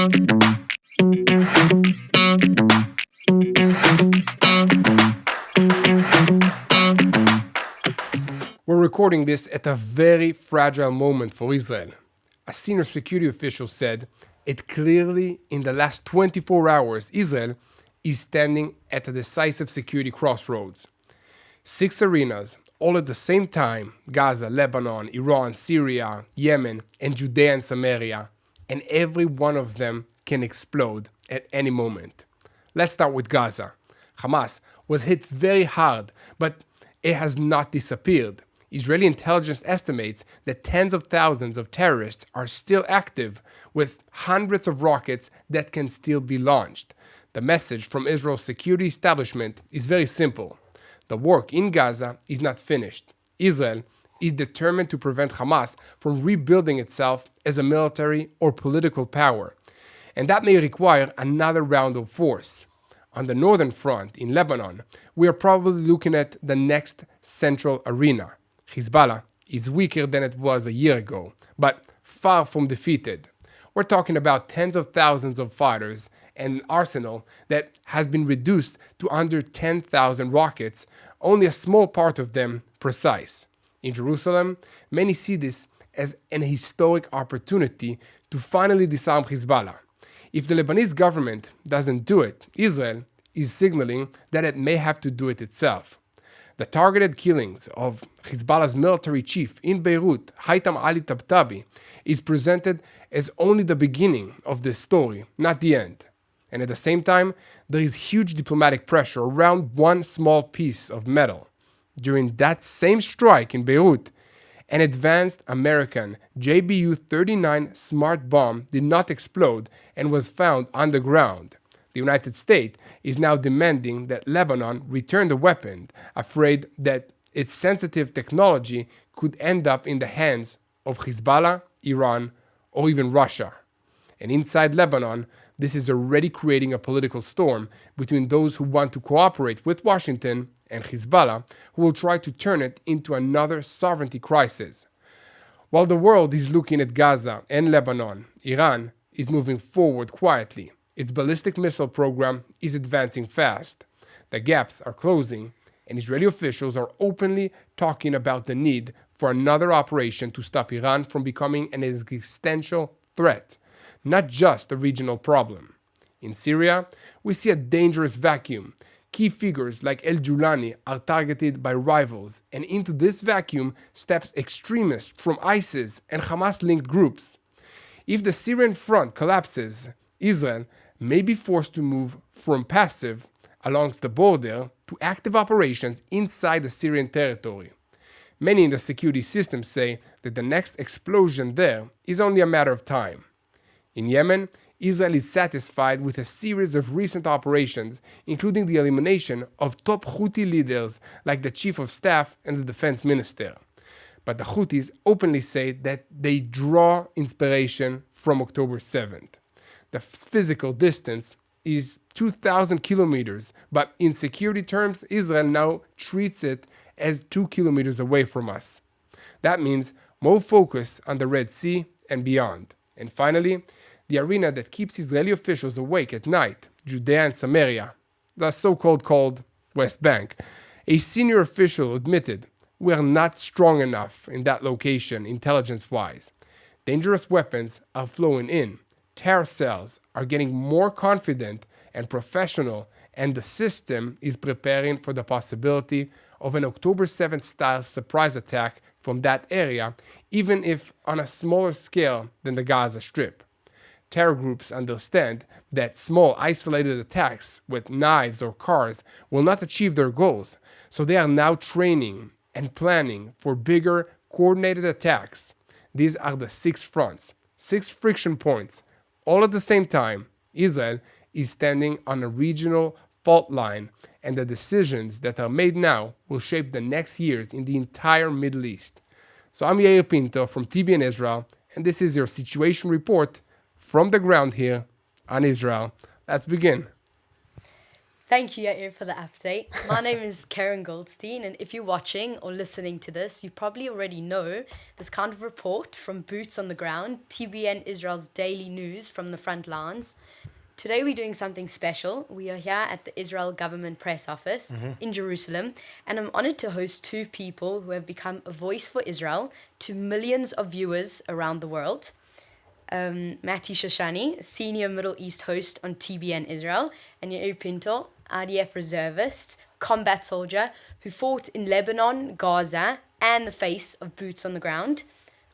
We're recording this at a very fragile moment for Israel. A senior security official said, "It clearly, in the last 24 hours, Israel is standing at a decisive security crossroads. 6 arenas, all at the same time, Gaza, Lebanon, Iran, Syria, Yemen, and Judea and Samaria, and every one of them can explode at any moment." Let's start with Gaza. Hamas was hit very hard, but it has not disappeared. Israeli intelligence estimates that tens of thousands of terrorists are still active, with hundreds of rockets that can still be launched. The message from Israel's security establishment is very simple. The work in Gaza is not finished. Israel is determined to prevent Hamas from rebuilding itself as a military or political power, and that may require another round of force. On the northern front, in Lebanon, we are probably looking at the next central arena. Hezbollah is weaker than it was a year ago, but far from defeated. We're talking about tens of thousands of fighters and an arsenal that has been reduced to under 10,000 rockets, only a small part of them precise. In Jerusalem, many see this as an historic opportunity to finally disarm Hezbollah. If the Lebanese government doesn't do it, Israel is signaling that it may have to do it itself. The targeted killings of Hezbollah's military chief in Beirut, Haytham Ali Tabtabi, is presented as only the beginning of this story, not the end. And at the same time, there is huge diplomatic pressure around one small piece of metal. During that same strike in Beirut, an advanced American JBU-39 smart bomb did not explode and was found underground. The United States is now demanding that Lebanon return the weapon, afraid that its sensitive technology could end up in the hands of Hezbollah, Iran, or even Russia. And inside Lebanon, this is already creating a political storm between those who want to cooperate with Washington and Hezbollah, who will try to turn it into another sovereignty crisis. While the world is looking at Gaza and Lebanon, Iran is moving forward quietly. Its ballistic missile program is advancing fast. The gaps are closing, and Israeli officials are openly talking about the need for another operation to stop Iran from becoming an existential threat, not just a regional problem. In Syria, we see a dangerous vacuum. Key figures like El-Julani are targeted by rivals, and into this vacuum steps extremists from ISIS and Hamas-linked groups. If the Syrian front collapses, Israel may be forced to move from passive along the border to active operations inside the Syrian territory. Many in the security system say that the next explosion there is only a matter of time. In Yemen, Israel is satisfied with a series of recent operations, including the elimination of top Houthi leaders like the chief of staff and the defense minister. But the Houthis openly say that they draw inspiration from October 7th. The physical distance is 2,000 kilometers, but in security terms, Israel now treats it as 2 kilometers away from us. That means more focus on the Red Sea and beyond. And finally, the arena that keeps Israeli officials awake at night, Judea and Samaria, the so-called cold West Bank. A senior official admitted, "We are not strong enough in that location intelligence-wise. Dangerous weapons are flowing in. Terror cells are getting more confident and professional, and the system is preparing for the possibility of an October 7th style surprise attack from that area, even if on a smaller scale than the Gaza Strip." Terror groups understand that small isolated attacks with knives or cars will not achieve their goals, so they are now training and planning for bigger coordinated attacks. These are the 6 fronts, 6 friction points. All at the same time, Israel is standing on a regional fault line, and the decisions that are made now will shape the next years in the entire Middle East. So I'm Yair Pinto from TBN Israel, and this is your situation report from the ground here on Israel. Let's begin. Thank you, Yair, for the update. My name is Karen Goldstein, and if you're watching or listening to this, you probably already know this kind of report from Boots on the Ground, TBN Israel's daily news from the front lines. Today we're doing something special. We are here at the Israel Government Press Office in Jerusalem, and I'm honored to host two people who have become a voice for Israel to millions of viewers around the world. Mati Shoshani, senior Middle East host on TBN Israel, and Yair Pinto, IDF reservist, combat soldier who fought in Lebanon, Gaza, and the face of Boots on the Ground.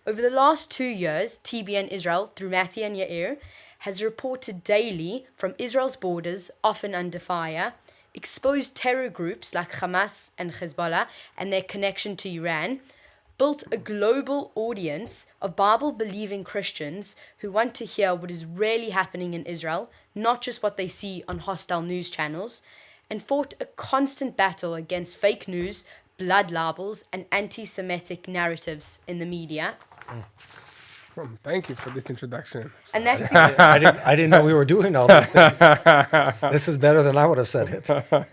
Over the last 2 years, TBN Israel, through Mati and Yair, has reported daily from Israel's borders, often under fire, exposed terror groups like Hamas and Hezbollah and their connection to Iran, built a global audience of Bible-believing Christians who want to hear what is really happening in Israel, not just what they see on hostile news channels, and fought a constant battle against fake news, blood libels, and anti-Semitic narratives in the media. Thank you for this introduction. And that's I didn't know we were doing all these things. This is better than I would have said it.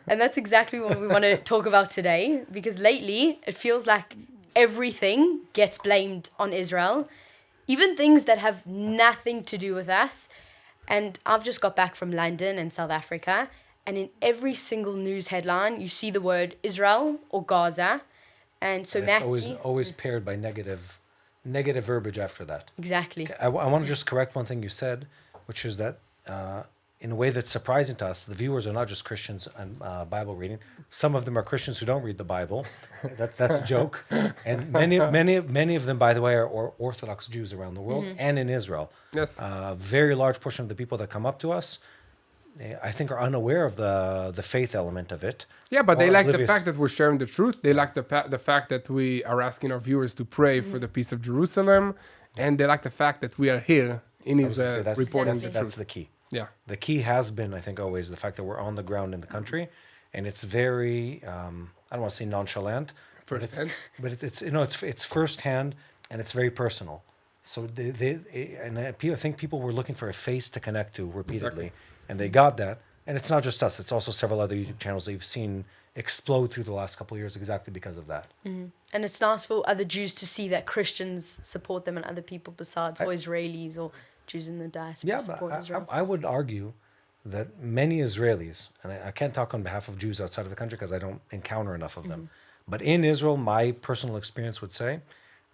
And that's exactly what we want to talk about today, because lately it feels like everything gets blamed on Israel, even things that have nothing to do with us. And I've just got back from London and South Africa, and in every single news headline, you see the word Israel or Gaza. And so It's always paired by negative verbiage after that. Exactly. I want to just correct one thing you said, which is that in a way that's surprising to us, the viewers are not just Christians and Bible reading. Some of them are Christians who don't read the Bible. That's a joke. And many of them, by the way, are Orthodox Jews around the world and in Israel. Yes. A very large portion of the people that come up to us, I think, are unaware of the faith element of it. Yeah, but they like the oblivious. fact that we're sharing the truth. They like the fact that we are asking our viewers to pray for the peace of Jerusalem. And they like the fact that we are here in I was gonna say Israel reporting the that's truth. the key. Yeah. The key has been, I think, always the fact that we're on the ground in the country, and it's very, I don't want to say nonchalant, but it's firsthand and it's very personal. So I think people were looking for a face to connect to repeatedly, and they got that. And it's not just us; it's also several other YouTube channels that you've seen explode through the last couple of years exactly because of that. And it's nice for other Jews to see that Christians support them and other people besides, or Israelis or Jews in the diaspora support Israel. I would argue that many Israelis, and I can't talk on behalf of Jews outside of the country because I don't encounter enough of them, but in Israel, my personal experience would say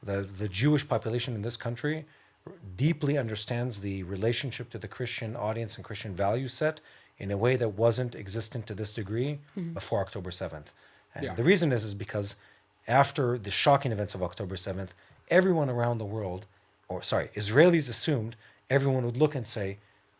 that the Jewish population in this country deeply understands the relationship to the Christian audience and Christian value set in a way that wasn't existent to this degree before October 7th. And the reason is because after the shocking events of October 7th, everyone around the world, Israelis assumed everyone would look and say,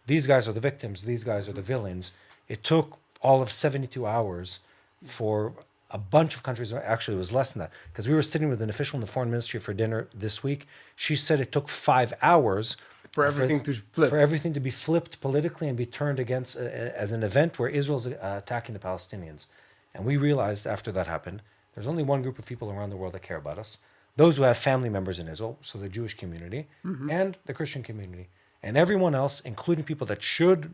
these guys are the victims, these guys are the villains. It took all of 72 hours for a bunch of countries, actually it was less than that, because we were sitting with an official in the foreign ministry for dinner this week. She said it took 5 hours For everything to flip. For everything to be flipped politically and be turned against as an event where Israel's attacking the Palestinians. And we realized after that happened, there's only one group of people around the world that care about us. Those who have family members in Israel, so the Jewish community, and the Christian community. And everyone else, including people that should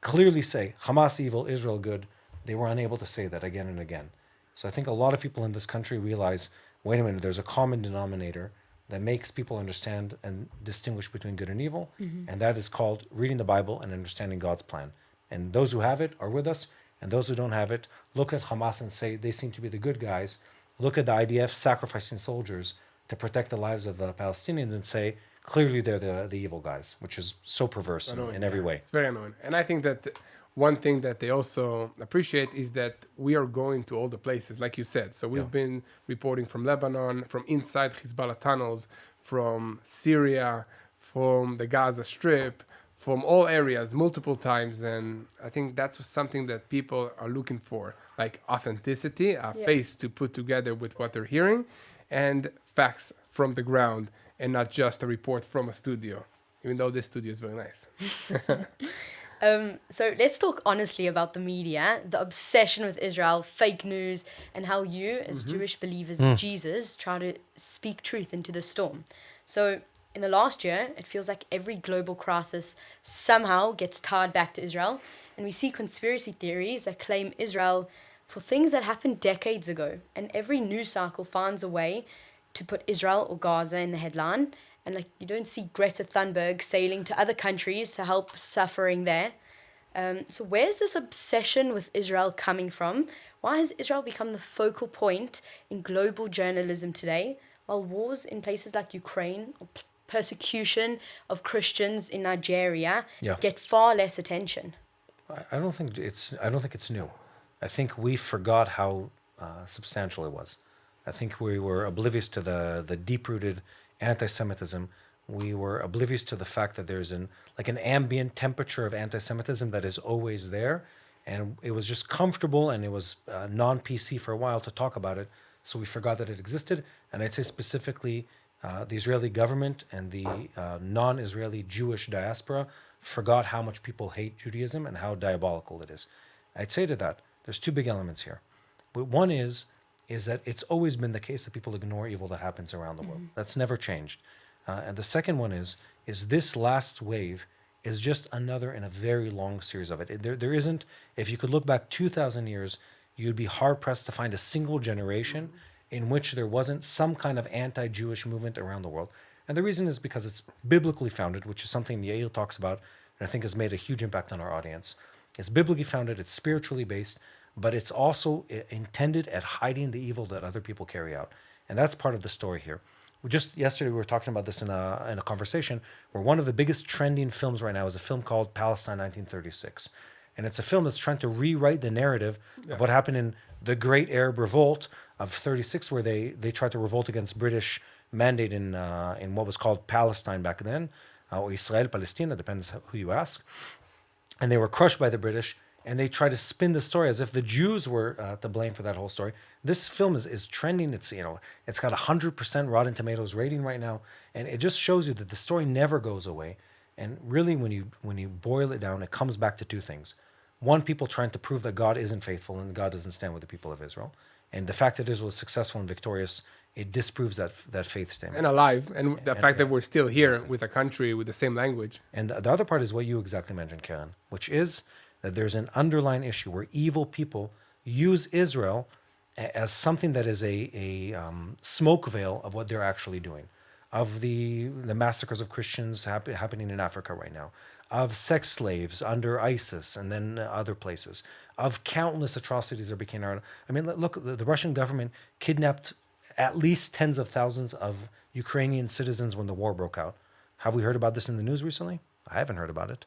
clearly say, Hamas evil, Israel good, they were unable to say that again and again. So I think a lot of people in this country realize, wait a minute, there's a common denominator that makes people understand and distinguish between good and evil, and that is called reading the Bible and understanding God's plan. And those who have it are with us, and those who don't have it, look at Hamas and say they seem to be the good guys. Look at the IDF sacrificing soldiers to protect the lives of the Palestinians and say, clearly they're the evil guys, which is so perverse in every way. It's very annoying. And I think that one thing that they also appreciate is that we are going to all the places, like you said. So we've been reporting from Lebanon, from inside Hezbollah tunnels, from Syria, from the Gaza Strip, from all areas multiple times. And I think that's something that people are looking for, like authenticity, a face to put together with what they're hearing, and facts from the ground, and not just a report from a studio, even though this studio is very nice. So let's talk honestly about the media, the obsession with Israel, fake news, and how you, as Jewish believers in Jesus, try to speak truth into the storm. So in the last year, it feels like every global crisis somehow gets tied back to Israel. And we see conspiracy theories that claim Israel for things that happened decades ago. And every news cycle finds a way to put Israel or Gaza in the headline. And like you don't see Greta Thunberg sailing to other countries to help suffering there. So where's this obsession with Israel coming from? Why has Israel become the focal point in global journalism today, while wars in places like Ukraine or persecution of Christians in Nigeria get far less attention? I don't think it's new. I think we forgot how substantial it was. I think we were oblivious to the deep-rooted anti-Semitism. We were oblivious to the fact that there's an ambient temperature of anti-Semitism that is always there, and it was just comfortable and it was non-PC for a while to talk about it. So we forgot that it existed, and I'd say specifically the Israeli government and the non-Israeli Jewish diaspora forgot how much people hate Judaism and how diabolical it is. I'd say to that, there's two big elements here. One is that it's always been the case that people ignore evil that happens around the world. That's never changed. And the second one is this last wave is just another in a very long series of it. There isn't, if you could look back 2,000 years, you'd be hard-pressed to find a single generation in which there wasn't some kind of anti-Jewish movement around the world. And the reason is because it's biblically founded, which is something Yael talks about, and I think has made a huge impact on our audience. It's biblically founded, it's spiritually based, but it's also intended at hiding the evil that other people carry out. And that's part of the story here. Just yesterday, we were talking about this in a conversation where one of the biggest trending films right now is a film called Palestine 1936. And it's a film that's trying to rewrite the narrative of what happened in the Great Arab Revolt of 36, where they tried to revolt against British mandate in what was called Palestine back then, or Israel, Palestine, it depends who you ask. And they were crushed by the British, and they try to spin the story as if the Jews were to blame for that whole story. This film is trending. It's got 100% Rotten Tomatoes rating right now, and it just shows you that the story never goes away. And really, when you boil it down, it comes back to two things. One, people trying to prove that God isn't faithful and God doesn't stand with the people of Israel. And the fact that Israel is successful and victorious, it disproves that faith statement. And alive. And the fact that we're still here with a country with the same language. And the other part is what you exactly mentioned, Karen, which is that there's an underlying issue where evil people use Israel as something that is a smoke veil of what they're actually doing, of the massacres of Christians happening in Africa right now, of sex slaves under ISIS and then other places, of countless atrocities that became around. I mean, look, the Russian government kidnapped at least tens of thousands of Ukrainian citizens when the war broke out. Have we heard about this in the news recently? I haven't heard about it.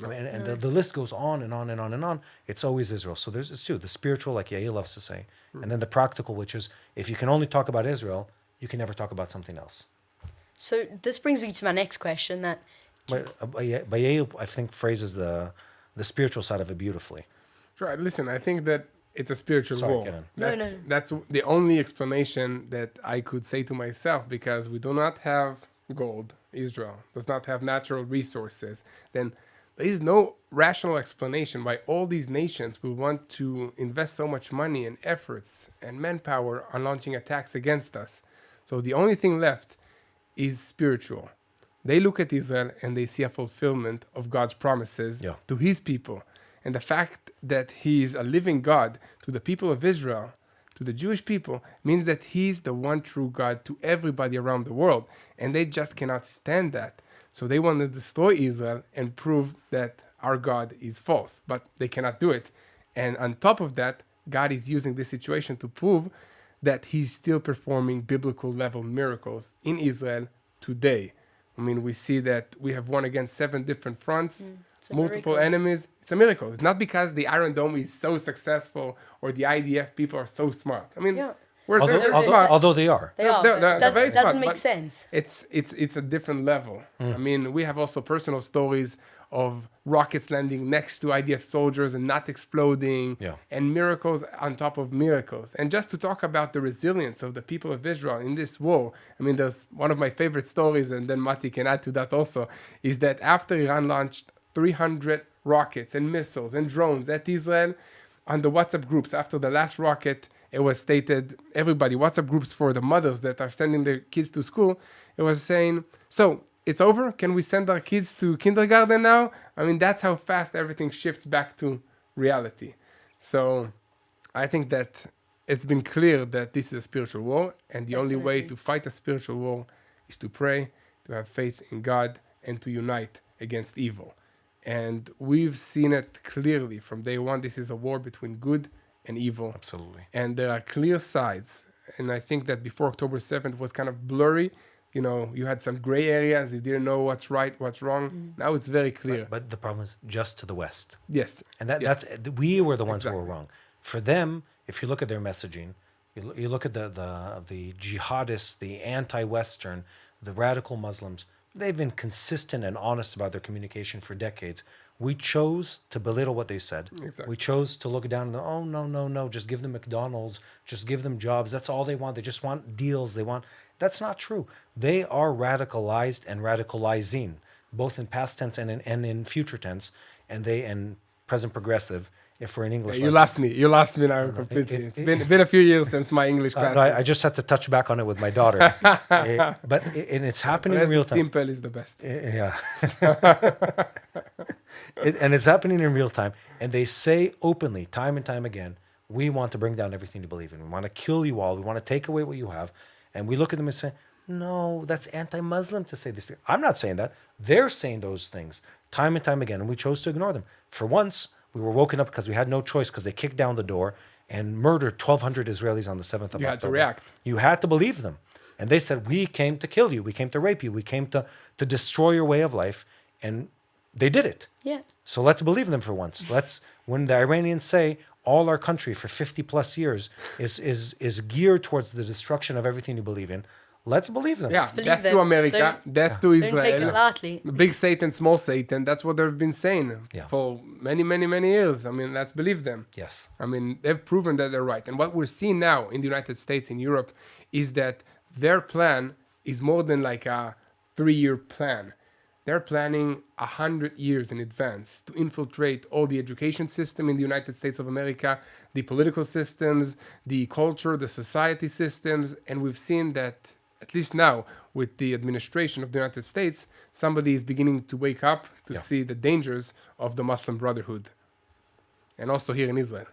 I mean, and the list goes on and on and on and on. It's always Israel. So it's two, the spiritual, like Yael loves to say, and then the practical, which is if you can only talk about Israel, you can never talk about something else. So this brings me to my next question. That But Yael, I think, phrases the spiritual side of it beautifully. Right. Listen, I think that it's a spiritual goal. Karen. That's the only explanation that I could say to myself, because we do not have gold. Israel does not have natural resources. Then there is no rational explanation why all these nations will want to invest so much money and efforts and manpower on launching attacks against us. So the only thing left is spiritual. They look at Israel and they see a fulfillment of God's promises to his people. And the fact that he is a living God to the people of Israel, to the Jewish people, means that he's the one true God to everybody around the world. And they just cannot stand that. So they want to destroy Israel and prove that our God is false. But they cannot do it. And on top of that, God is using this situation to prove that he's still performing biblical level miracles in Israel today. I mean, we see that we have won against 7 different fronts, multiple enemies. It's a miracle. It's not because the Iron Dome is so successful or the IDF people are so smart. I mean, we're very smart. Although they are. They're very smart. Doesn't make sense. It's a different level. I mean, we have also personal stories of rockets landing next to IDF soldiers and not exploding, and miracles on top of miracles. And just to talk about the resilience of the people of Israel in this war, I mean, there's one of my favorite stories, and then Mati can add to that also, is that after Iran launched 300 rockets and missiles and drones at Israel, on the WhatsApp groups, after the last rocket, it was stated, everybody, WhatsApp groups for the mothers that are sending their kids to school, it was saying, so it's over. Can we send our kids to kindergarten now? I mean, that's how fast everything shifts back to reality. So I think that it's been clear that this is a spiritual war, and the only way to fight a spiritual war is to pray, to have faith in God, and to unite against evil. And we've seen it clearly from day one. This is a war between good and evil. Absolutely. And there are clear sides. And I think that before October 7th was kind of blurry. You know, you had some gray areas. You didn't know what's right, what's wrong. Now it's very clear. But the problem is just to the West. Yes. And that's we were the ones who Exactly. were wrong. For them, if you look at their messaging, you look at the jihadists, the anti-Western, the radical Muslims, they've been consistent and honest about their communication for decades. We chose to belittle what they said. Exactly. We chose to look down and go, oh, no, just give them McDonald's, just give them jobs. That's all they want. They just want deals. That's not true. They are radicalized and radicalizing, both in past tense and in future tense, and present progressive, if we're in English. You lost me now completely. It's been a few years since my English class. No, I just had to touch back on it with my daughter. But it's happening in real time. Simple is the best. Yeah. And it's happening in real time. And they say openly, time and time again, we want to bring down everything you believe in. We want to kill you all. We want to take away what you have. And we look at them and say, no, that's anti-Muslim to say this. I'm not saying that. They're saying those things time and time again. And we chose to ignore them. For once, we were woken up because we had no choice, because they kicked down the door and murdered 1,200 Israelis on the 7th of October. You had to react. You had to believe them. And they said, we came to kill you. We came to rape you. We came to destroy your way of life. And they did it. Yeah. So let's believe them for once. When the Iranians say all our country for 50 plus years is geared towards the destruction of everything you believe in, let's believe them. Yeah, believe death them. to America, death to Don't take it Israel. lightly. Big Satan, small Satan. That's what they've been saying Yeah. for many, many, many years. I mean, let's believe them. Yes. I mean, they've proven that they're right. And what we're seeing now in the United States, in Europe, is that their plan is more than like a 3-year plan. They're planning 100 years in advance to infiltrate all the education system in the United States of America, the political systems, the culture, the society systems. And we've seen that, at least now, with the administration of the United States, somebody is beginning to wake up to see the dangers of the Muslim Brotherhood. And also here in Israel.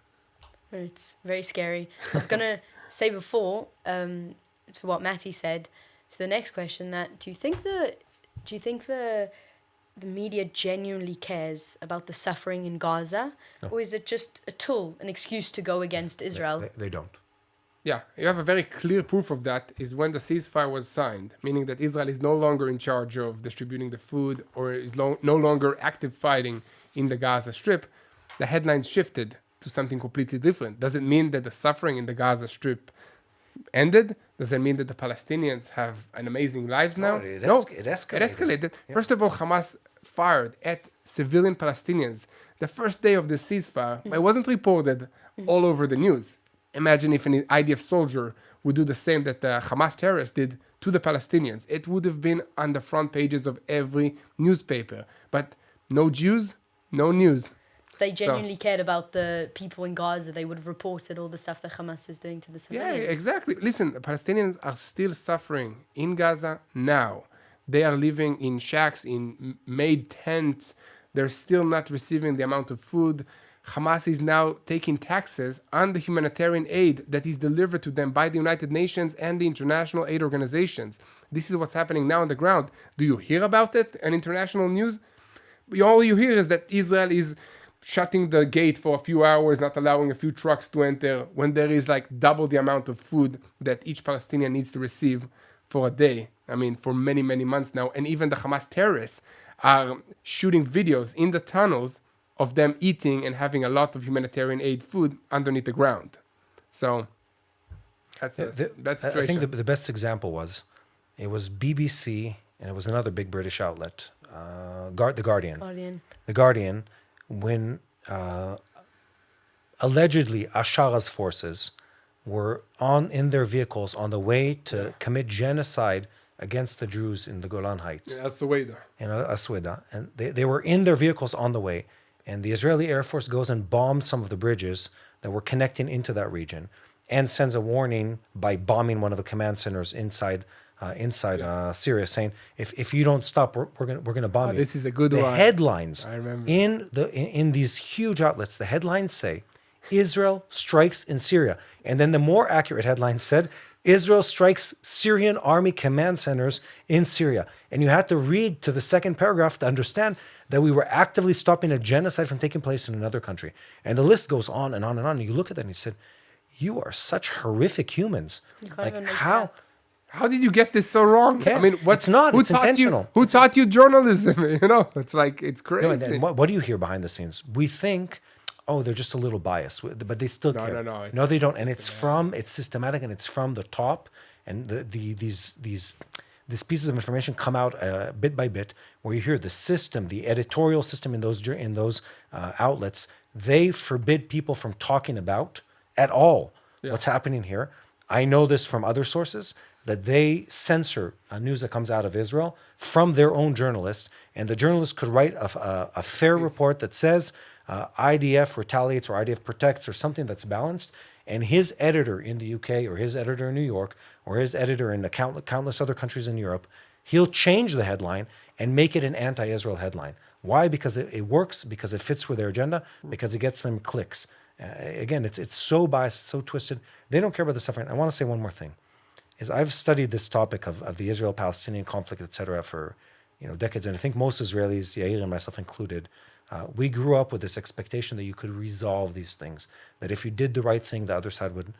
It's very scary. I was going to say before, to what Matty said, to the next question, that do you think the media genuinely cares about the suffering in Gaza? No. Or is it just a tool, an excuse to go against Israel? They don't. Yeah, you have a very clear proof of that is when the ceasefire was signed, meaning that Israel is no longer in charge of distributing the food or is no longer active fighting in the Gaza Strip. The headlines shifted to something completely different. Does it mean that the suffering in the Gaza Strip ended? Does it mean that the Palestinians have an amazing lives now? It It escalated. escalated. First of all, Hamas fired at civilian Palestinians the first day of the ceasefire, but it wasn't reported all over the news. Imagine if an IDF soldier would do the same that the Hamas terrorists did to the Palestinians. It would have been on the front pages of every newspaper. But no Jews, no news. They genuinely cared about the people in Gaza. They would have reported all the stuff that Hamas is doing to the Yeah, civilians. exactly. Listen, the Palestinians are still suffering in Gaza now. They are living in shacks, in made tents. They're still not receiving the amount of food. Hamas is now taking taxes on the humanitarian aid that is delivered to them by the United Nations and the international aid organizations. This is what's happening now on the ground. Do you hear about it in international news? All you hear is that Israel is shutting the gate for a few hours, not allowing a few trucks to enter, when there is like double the amount of food that each Palestinian needs to receive for a day. I mean, for many, many months now. And even the Hamas terrorists are shooting videos in the tunnels of them eating and having a lot of humanitarian aid food underneath the ground. So that's the situation. I think the best example was BBC, and it was another big British outlet, The Guardian. The Guardian, when allegedly Ashara's forces were in their vehicles on the way to commit genocide against the Jews in the Golan Heights. That's the way though. In Asweda. And they were in their vehicles on the way. And the Israeli Air Force goes and bombs some of the bridges that were connecting into that region and sends a warning by bombing one of the command centers inside inside Syria, saying, if you don't stop, we're gonna bomb you. This is a good The one. headlines I remember. in these huge outlets, the headlines say, Israel strikes in Syria. And then the more accurate headline said, Israel strikes Syrian army command centers in Syria. And you had to read to the second paragraph to understand that we were actively stopping a genocide from taking place in another country. And the list goes on and on and on. And you look at that and you said, you are such horrific humans. You can't Like, even make it how? up. How did you get this so wrong? Yeah, I mean, it's not. Who It's taught intentional. You, who taught you journalism? You know, it's like, it's crazy. No, and then what do you hear behind the scenes? We think, oh, they're just a little biased, but they still care. No, No, they don't. And it's systematic, and it's from the top. And these pieces of information come out bit by bit, where you hear the system, the editorial system in those outlets. They forbid people from talking about at all what's happening here. I know this from other sources, that they censor news that comes out of Israel from their own journalists, and the journalist could write a fair report that says IDF retaliates or IDF protects or something that's balanced, and his editor in the UK or his editor in New York or his editor in countless other countries in Europe, he'll change the headline and make it an anti-Israel headline. Why? Because it works, because it fits with their agenda, because it gets them clicks. Again, it's so biased, so twisted. They don't care about the suffering. I want to say one more thing. Is I've studied this topic of the Israel-Palestinian conflict, etc., for decades, and I think most Israelis, Yair and myself included, we grew up with this expectation that you could resolve these things, that if you did the right thing, the other side would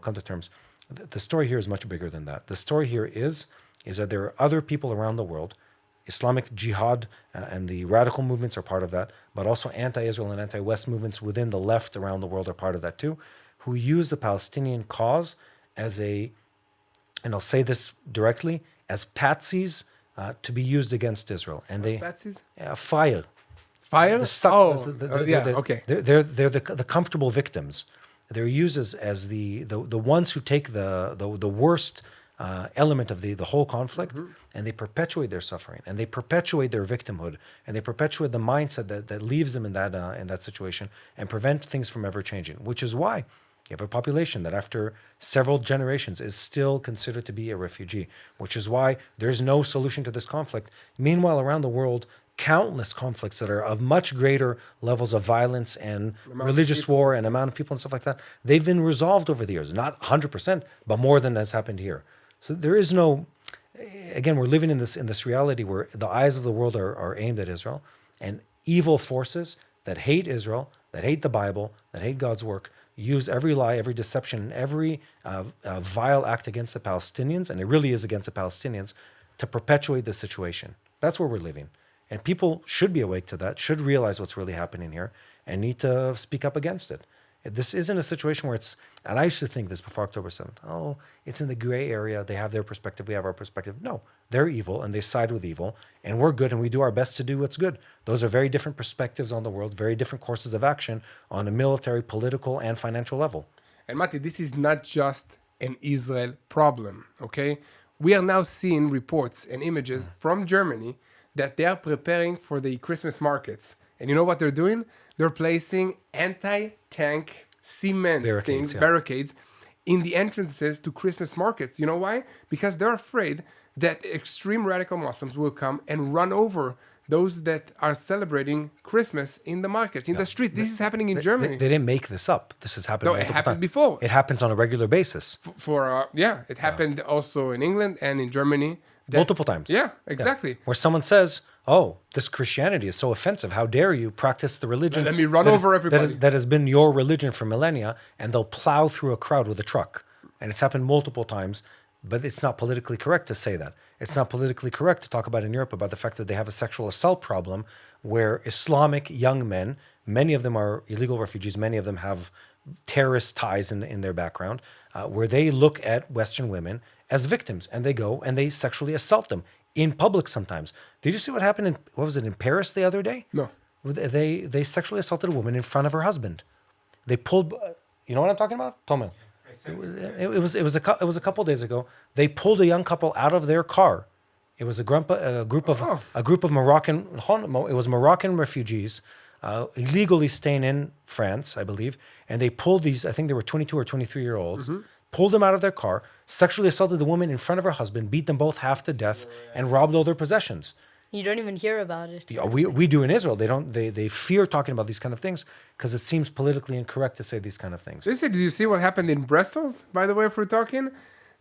come to terms. The story here is much bigger than that. The story here is that there are other people around the world. Islamic jihad and the radical movements are part of that, but also anti-Israel and anti-West movements within the left around the world are part of that too, who use the Palestinian cause as and I'll say this directly, as patsies to be used against Israel. And Patsies? Fire. Fire? Okay. They're the comfortable victims. They're used as the ones who take the worst element of the whole conflict, and they perpetuate their suffering, and they perpetuate their victimhood, and they perpetuate the mindset that leaves them in that situation and prevent things from ever changing. Which is why you have a population that after several generations is still considered to be a refugee, which is why there's no solution to this conflict. Meanwhile, around the world, countless conflicts that are of much greater levels of violence and religious war and amount of people and stuff like that, they've been resolved over the years. Not 100%, but more than has happened here. So there is no, again, we're living in this reality where the eyes of the world are aimed at Israel, and evil forces that hate Israel, that hate the Bible, that hate God's work, use every lie, every deception, and every vile act against the Palestinians, and it really is against the Palestinians, to perpetuate the situation. That's where we're living. And people should be awake to that, should realize what's really happening here, and need to speak up against it. This isn't a situation where it's, and I used to think this before October 7th, it's in the gray area, they have their perspective, we have our perspective. No, they're evil and they side with evil, and we're good and we do our best to do what's good. Those are very different perspectives on the world, very different courses of action on a military, political, and financial level. And Mati, this is not just an Israel problem, okay? We are now seeing reports and images from Germany that they are preparing for the Christmas markets. And you know what they're doing? They're placing anti-tank cement barricades in the entrances to Christmas markets. You know why? Because they're afraid that extreme radical Muslims will come and run over those that are celebrating Christmas in the markets, in the streets. This is happening in Germany. They didn't make this up. This has happened. No, it happened before. It happens on a regular basis. It happened also in England and in Germany. Multiple times. Yeah, exactly. Yeah. Where someone says, this Christianity is so offensive. How dare you practice the religion Let me run over everybody. That has been your religion for millennia, and they'll plow through a crowd with a truck. And it's happened multiple times, but it's not politically correct to say that. It's not politically correct to talk about in Europe about the fact that they have a sexual assault problem where Islamic young men, many of them are illegal refugees, many of them have terrorist ties in their background, where they look at Western women as victims, and they go and they sexually assault them in public sometimes. Did you see what happened in Paris the other day? No. They sexually assaulted a woman in front of her husband. They pulled, you know what I'm talking about? Tomel. It was a couple days ago. They pulled a young couple out of their car. It was a group of Moroccan. It was Moroccan refugees illegally staying in France, I believe, and they pulled these. I think they were 22 or 23-year-olds. Pulled them out of their car, sexually assaulted the woman in front of her husband, beat them both half to death, and robbed all their possessions. You don't even hear about it. Yeah, we do in Israel. They fear talking about these kind of things because it seems politically incorrect to say these kind of things. Did you see what happened in Brussels, by the way, if we're talking?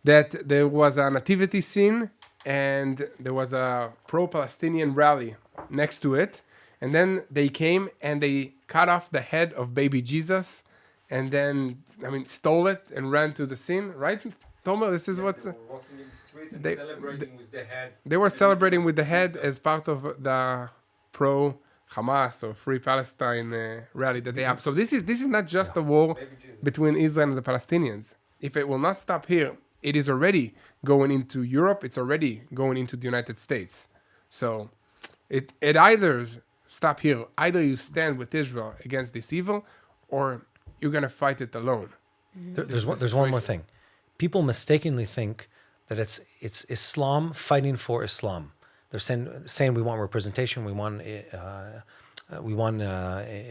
That there was a nativity scene and there was a pro-Palestinian rally next to it. And then they came and they cut off the head of baby Jesus and then, stole it and ran to the scene, right? Tomer, this is what's... Walking in the street and celebrating with the head. They were celebrating with the head as part of the pro-Hamas or Free Palestine rally that they have. So this is not just a war between Israel and the Palestinians. If it will not stop here, it is already going into Europe. It's already going into the United States. So it either stop here. Either you stand with Israel against this evil, or you're going to fight it alone. There's one more thing. People mistakenly think that it's Islam fighting for Islam. They're saying we want representation, we want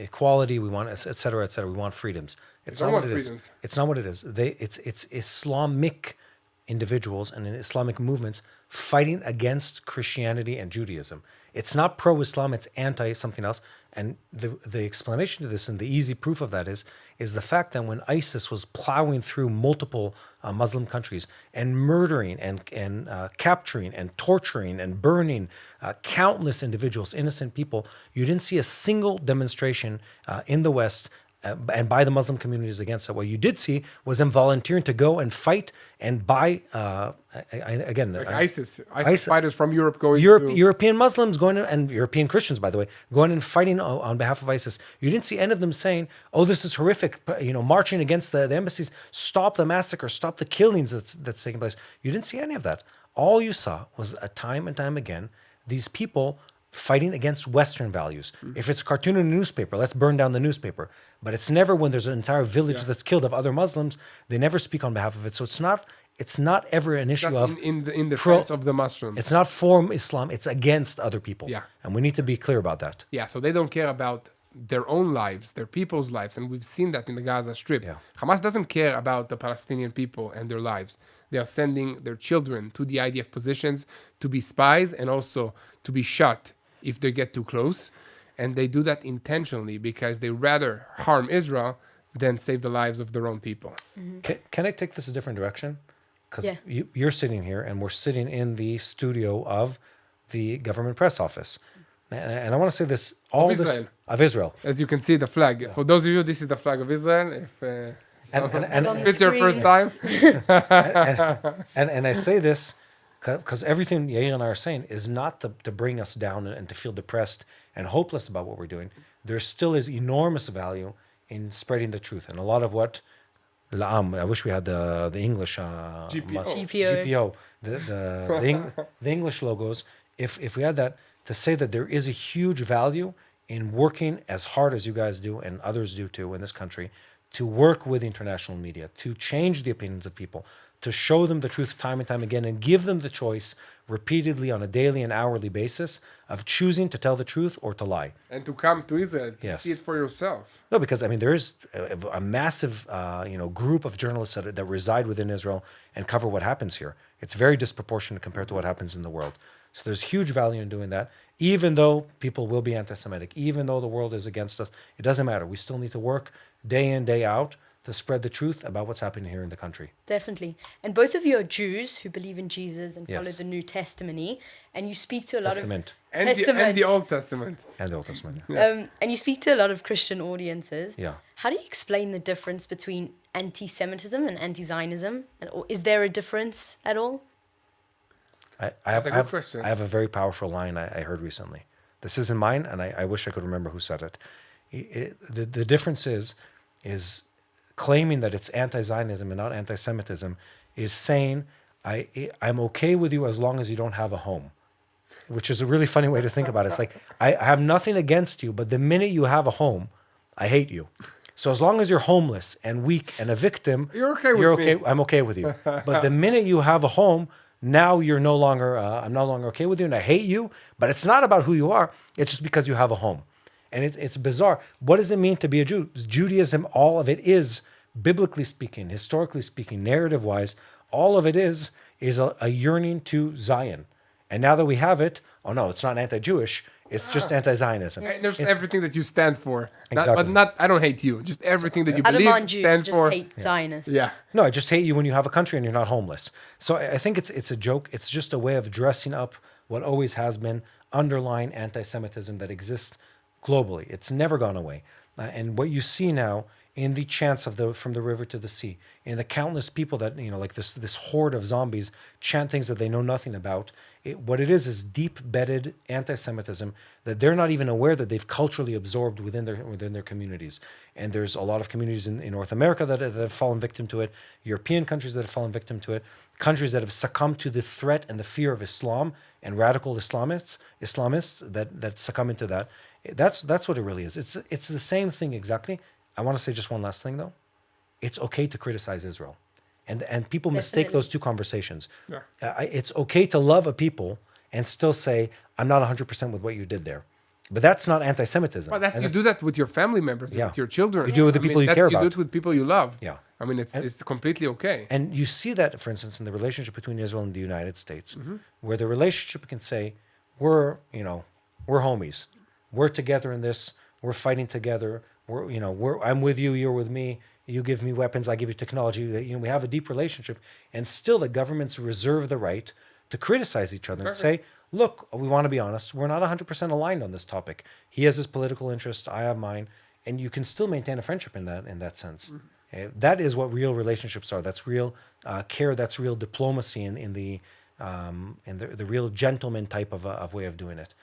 equality, we want et cetera, we want freedoms. It's not what it is. It's not what it is. It's Islamic individuals and Islamic movements fighting against Christianity and Judaism. It's not pro-Islam, it's anti-something else. And the explanation to this and the easy proof of that is the fact that when ISIS was plowing through multiple Muslim countries and murdering and capturing and torturing and burning countless individuals, innocent people, you didn't see a single demonstration in the West and by the Muslim communities against it. What you did see was them volunteering to go and fight and buy, ISIS fighters from Europe going European Muslims going in, and European Christians, by the way, going and fighting on behalf of ISIS. You didn't see any of them saying, "Oh, this is horrific," marching against the embassies, stop the massacre, stop the killings that's taking place. You didn't see any of that. All you saw was time and time again these people fighting against Western values. If it's a cartoon in a newspaper, let's burn down the newspaper. But it's never when there's an entire village that's killed of other Muslims. They never speak on behalf of it. So it's not ever an issue of in the defense of the Muslims. It's not for Islam. It's against other people. Yeah. And we need to be clear about that. Yeah, so they don't care about their own lives, their people's lives, and we've seen that in the Gaza Strip. Yeah. Hamas doesn't care about the Palestinian people and their lives. They are sending their children to the IDF positions to be spies and also to be shot if they get too close. And they do that intentionally because they rather harm Israel than save the lives of their own people. Can I take this a different direction? Because Yeah. you're sitting here and we're sitting in the studio of the government press office. And I want to say this, of Israel. As you can see, the flag. Yeah. For those of you, this is the flag of Israel. If it's your first time. and I say this because everything Yair and I are saying is not to bring us down and to feel depressed and hopeless about what we're doing. There still is enormous value in spreading the truth. And a lot of what I wish we had the English GPO, the English logos. If we had that, to say that there is a huge value in working as hard as you guys do and others do too in this country, to work with international media, to change the opinions of people, to show them the truth time and time again, and give them the choice repeatedly on a daily and hourly basis of choosing to tell the truth or to lie. And to come to Israel to see it for yourself. No, because there is a massive group of journalists that reside within Israel and cover what happens here. It's very disproportionate compared to what happens in the world. So there's huge value in doing that. Even though people will be anti-Semitic, even though the world is against us, it doesn't matter. We still need to work day in, day out to spread the truth about what's happening here in the country. Definitely. And both of you are Jews who believe in Jesus and follow the New Testament. And you speak to a lot of... And the Old Testament. And the Old Testament, and you speak to a lot of Christian audiences. Yeah. How do you explain the difference between anti-Semitism and anti-Zionism? Or is there a difference at all? I have a very powerful line I heard recently. This isn't mine, and I wish I could remember who said it. The difference is claiming that it's anti-Zionism and not anti-Semitism is saying, I'm okay with you as long as you don't have a home, which is a really funny way to think about it. It's like, I have nothing against you, but the minute you have a home, I hate you. So as long as you're homeless and weak and a victim, you're okay. I'm okay with you. But the minute you have a home, now you're no longer, I'm no longer okay with you and I hate you, but it's not about who you are. It's just because you have a home. And it's bizarre. What does it mean to be a Jew? Judaism, all of it is biblically speaking, historically speaking, narrative-wise, all of it is a yearning to Zion. And now that we have it, oh no, it's not anti-Jewish, it's just anti-Zionism. And there's everything that you stand for. Exactly. I don't hate you. Just everything that you I don't believe, mind you, stand just for. hate Zionists. Yeah. No, I just hate you when you have a country and you're not homeless. So I think it's a joke. It's just a way of dressing up what always has been underlying anti-Semitism that exists globally. It's never gone away. And what you see now in the chants of from the river to the sea, in the countless people that, like this horde of zombies chant things that they know nothing about, what it is deep-bedded anti-Semitism that they're not even aware that they've culturally absorbed within their communities. And there's a lot of communities in North America that have fallen victim to it, European countries that have fallen victim to it, countries that have succumbed to the threat and the fear of Islam and radical Islamists that succumb into that. That's what it really is. It's the same thing exactly. I want to say just one last thing though. It's okay to criticize Israel. And people mistake those two conversations. Yeah. It's okay to love a people and still say, I'm not 100% with what you did there. But that's not anti-Semitism. Well, you do that with your family members, Yeah. with your children. You do it with the people you care You about. do it with people you love. Yeah. I mean, it's completely okay. And you see that, for instance, in the relationship between Israel and the United States, Mm-hmm. where the relationship can say, we're homies. We're together in this. We're fighting together. I'm with you. You're with me. You give me weapons. I give you technology. We have a deep relationship. And still the governments reserve the right to criticize each other and say, look, we want to be honest. We're not 100% aligned on this topic. He has his political interest. I have mine. And you can still maintain a friendship in that sense. That is what real relationships are. That's real care. That's real diplomacy in the real gentleman type of way of doing it.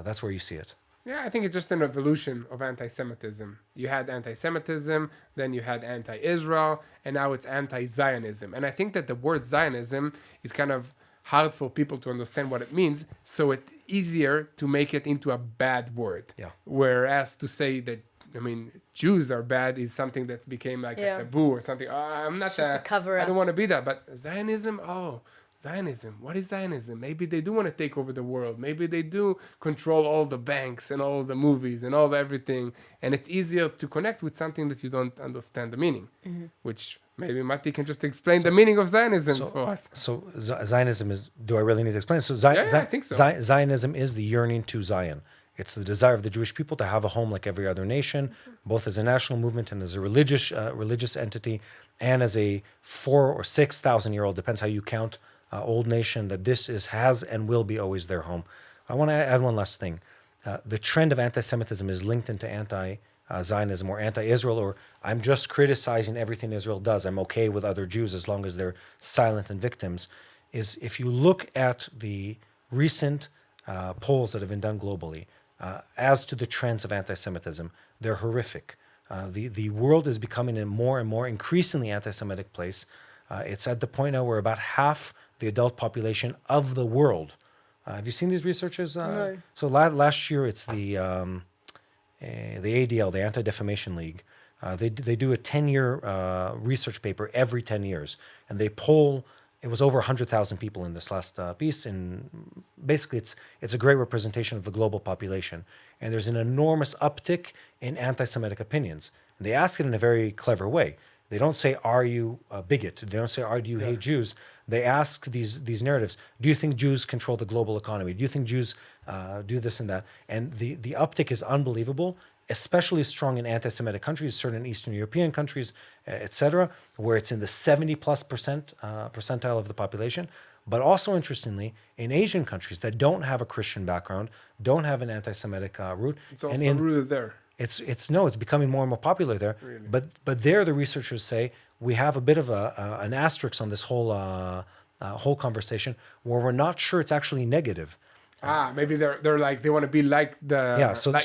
That's where you see it. Yeah, I think it's just an evolution of anti-Semitism. You had anti-Semitism, then you had anti-Israel, and now it's anti-Zionism. And I think that the word Zionism is kind of hard for people to understand what it means, so it's easier to make it into a bad word. Yeah. Whereas to say that, Jews are bad is something that's became like a taboo or something. I'm not It's just a cover-up. I don't want to be that. But Zionism, Zionism. What is Zionism? Maybe they do want to take over the world. Maybe they do control all the banks and all the movies and all the everything. And it's easier to connect with something that you don't understand the meaning, which maybe Matti can just explain the meaning of Zionism for us. So Zionism is, do I really need to explain? So I think so. Zionism is the yearning to Zion. It's the desire of the Jewish people to have a home like every other nation, both as a national movement and as a religious entity, and as a 4,000 or 6,000 year old, depends how you count, old nation, that this has and will be always their home. I want to add one last thing. The trend of anti-Semitism is linked into anti-Zionism or anti-Israel, or I'm just criticizing everything Israel does. I'm okay with other Jews as long as they're silent and victims. Is if you look at the recent polls that have been done globally as to the trends of anti-Semitism, they're horrific. The world is becoming a more and more increasingly anti-Semitic place. It's at the point now where about half the adult population of the world. Have you seen these researchers? No. So last year, it's the ADL, the Anti-Defamation League. They do a 10-year research paper every 10 years, and they poll. It was over 100,000 people in this last piece, and basically it's a great representation of the global population. And there's an enormous uptick in anti-Semitic opinions. And they ask it in a very clever way. They don't say, "Are you a bigot?" They don't say, "Do you hate Jews?" They ask these narratives. Do you think Jews control the global economy? Do you think Jews do this and that? And the uptick is unbelievable, especially strong in anti-Semitic countries, certain Eastern European countries, etc., where it's in the 70+% percentile of the population. But also, interestingly, in Asian countries that don't have a Christian background, don't have an anti-Semitic root. It's also rooted there. It's becoming more and more popular there. Really? But there, the researchers say we have a bit of an asterisk on this whole conversation where we're not sure it's actually negative. Maybe they're like they want to be like the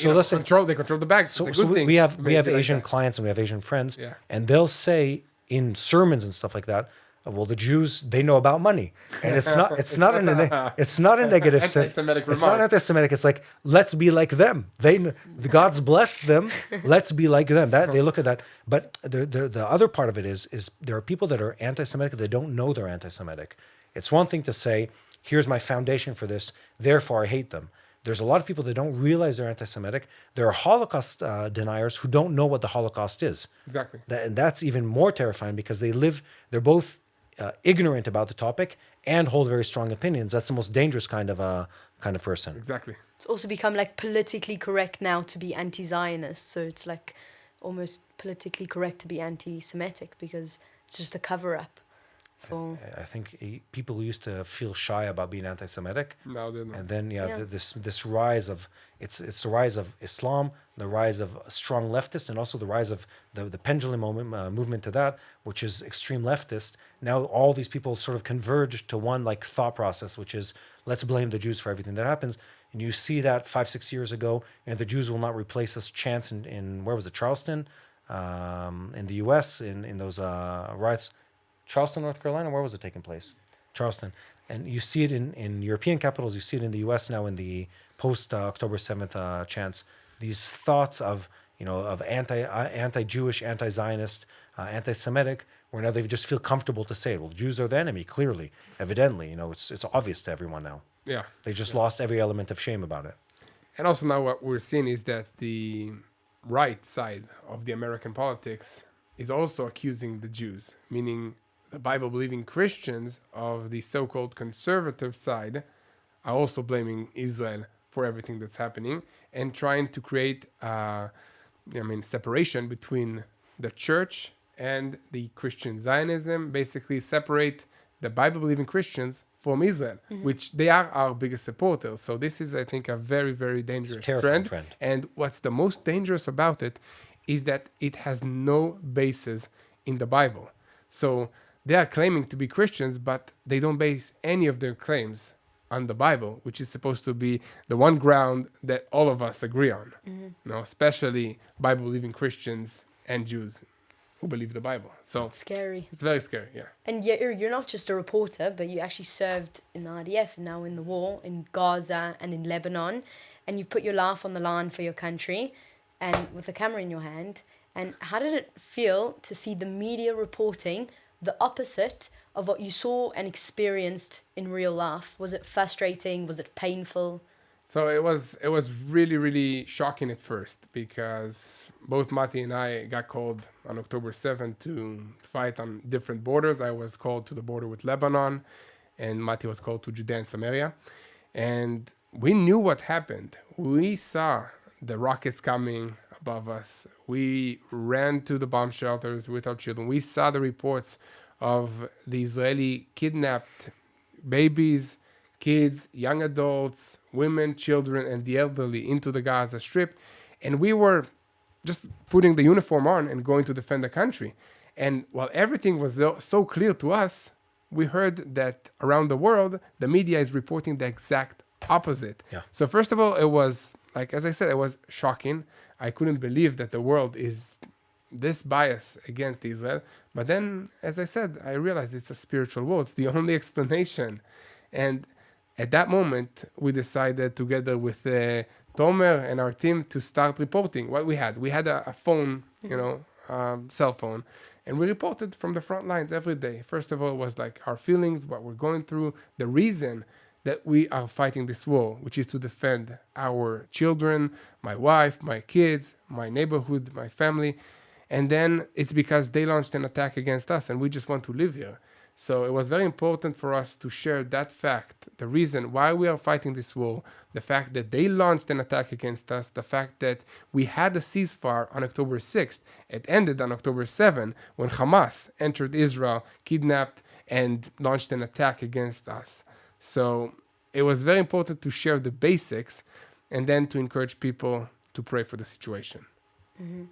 listen, they control the banks. So, it's a good thing. we have Maybe Asian like that. clients and we have Asian friends, Yeah. and they'll say in sermons and stuff like that, well, the Jews, they know about money, and it's not in a negative sense. Anti-Semitic It's not remark. anti-Semitic. It's like, let's be like them. The God's blessed them. Let's be like them. That they look at that. But the other part of it is there are people that are anti-Semitic that don't know they're anti-Semitic. It's one thing to say, here's my foundation for this, therefore I hate them. There's a lot of people that don't realize they're anti-Semitic. There are Holocaust deniers who don't know what the Holocaust is. Exactly. And that's even more terrifying because they're both ignorant about the topic and hold very strong opinions. That's the most dangerous kind of person. Exactly. It's also become like politically correct now to be anti-Zionist. So it's like almost politically correct to be anti-Semitic because it's just a cover-up. I think people who used to feel shy about being anti-Semitic, Now they're not. and then Yeah. this rise of it's the rise of Islam, the rise of strong leftist, and also the rise of the pendulum movement to that, which is extreme leftist. Now all these people sort of converge to one like thought process, which is let's blame the Jews for everything that happens. And you see that 5-6 years ago, and the Jews will not replace us chants in where was it, Charleston, in the U.S. in those riots. Charleston, North Carolina, where was it taking place? Charleston. And you see it in European capitals, you see it in the US now in the post-October 7th chants. These thoughts of anti-Jewish, anti-Zionist, anti-Semitic, where now they just feel comfortable to say it. Well, Jews are the enemy, clearly, evidently. It's obvious to everyone now. Yeah. They just lost every element of shame about it. And also now what we're seeing is that the right side of the American politics is also accusing the Jews, meaning the Bible-believing Christians of the so-called conservative side are also blaming Israel for everything that's happening and trying to create separation between the church and the Christian Zionism, basically separate the Bible-believing Christians from Israel, which they are our biggest supporters. So this is, I think, a very, very dangerous Terrifying trend. trend. And what's the most dangerous about it is that it has no basis in the Bible. So they are claiming to be Christians, but they don't base any of their claims on the Bible, which is supposed to be the one ground that all of us agree on. Especially Bible-believing Christians and Jews who believe the Bible. So It's scary. it's very scary, yeah. And you're not just a reporter, but you actually served in the IDF and now in the war in Gaza and in Lebanon. And you've put your life on the line for your country and with a camera in your hand. And how did it feel to see the media reporting the opposite of what you saw and experienced in real life? Was it frustrating? Was it painful? So it was really, really shocking at first because both Mati and I got called on October 7th to fight on different borders. I was called to the border with Lebanon and Mati was called to Judea and Samaria. And we knew what happened. We saw the rockets coming above us. We ran to the bomb shelters with our children. We saw the reports of the Israeli kidnapped babies, kids, young adults, women, children, and the elderly into the Gaza Strip. And we were just putting the uniform on and going to defend the country. And while everything was so clear to us, we heard that around the world, the media is reporting the exact opposite. Yeah. So first of all, it was, like, as I said, it was shocking. I couldn't believe that the world is this bias against Israel. But then, as I said, I realized it's a spiritual war. It's the only explanation. And at that moment, we decided together with Tomer and our team to start reporting what we had. We had a phone, cell phone, and we reported from the front lines every day. First of all, it was like our feelings, what we're going through, the reason that we are fighting this war, which is to defend our children, my wife, my kids, my neighborhood, my family. And then it's because they launched an attack against us and we just want to live here. So it was very important for us to share that fact, the reason why we are fighting this war, the fact that they launched an attack against us, the fact that we had a ceasefire on October 6th. It ended on October 7th when Hamas entered Israel, kidnapped, and launched an attack against us. So it was very important to share the basics and then to encourage people to pray for the situation. Mm-hmm.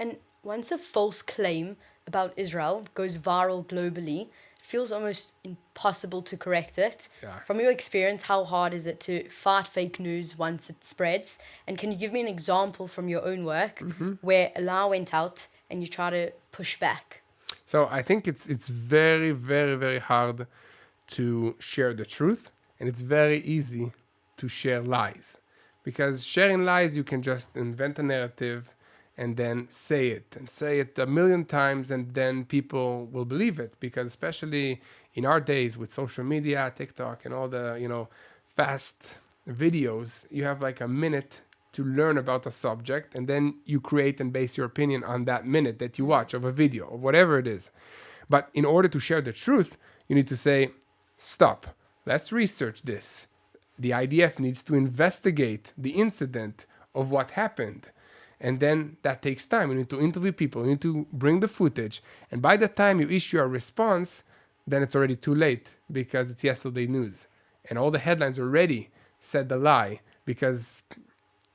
And once a false claim about Israel goes viral globally, it feels almost impossible to correct it. Yeah. From your experience, how hard is it to fight fake news once it spreads? And can you give me an example from your own work where a lie went out and you try to push back? So I think it's very, very, very hard to share the truth, and it's very easy to share lies. Because sharing lies, you can just invent a narrative and then say it a million times, and then people will believe it. Because especially in our days with social media, TikTok, and all the fast videos, you have like a minute to learn about a subject, and then you create and base your opinion on that minute that you watch of a video, or whatever it is. But in order to share the truth, you need to say, stop, let's research this. The IDF needs to investigate the incident of what happened. And then that takes time. You need to interview people, you need to bring the footage. And by the time you issue a response, then it's already too late because it's yesterday's news. And all the headlines already said the lie because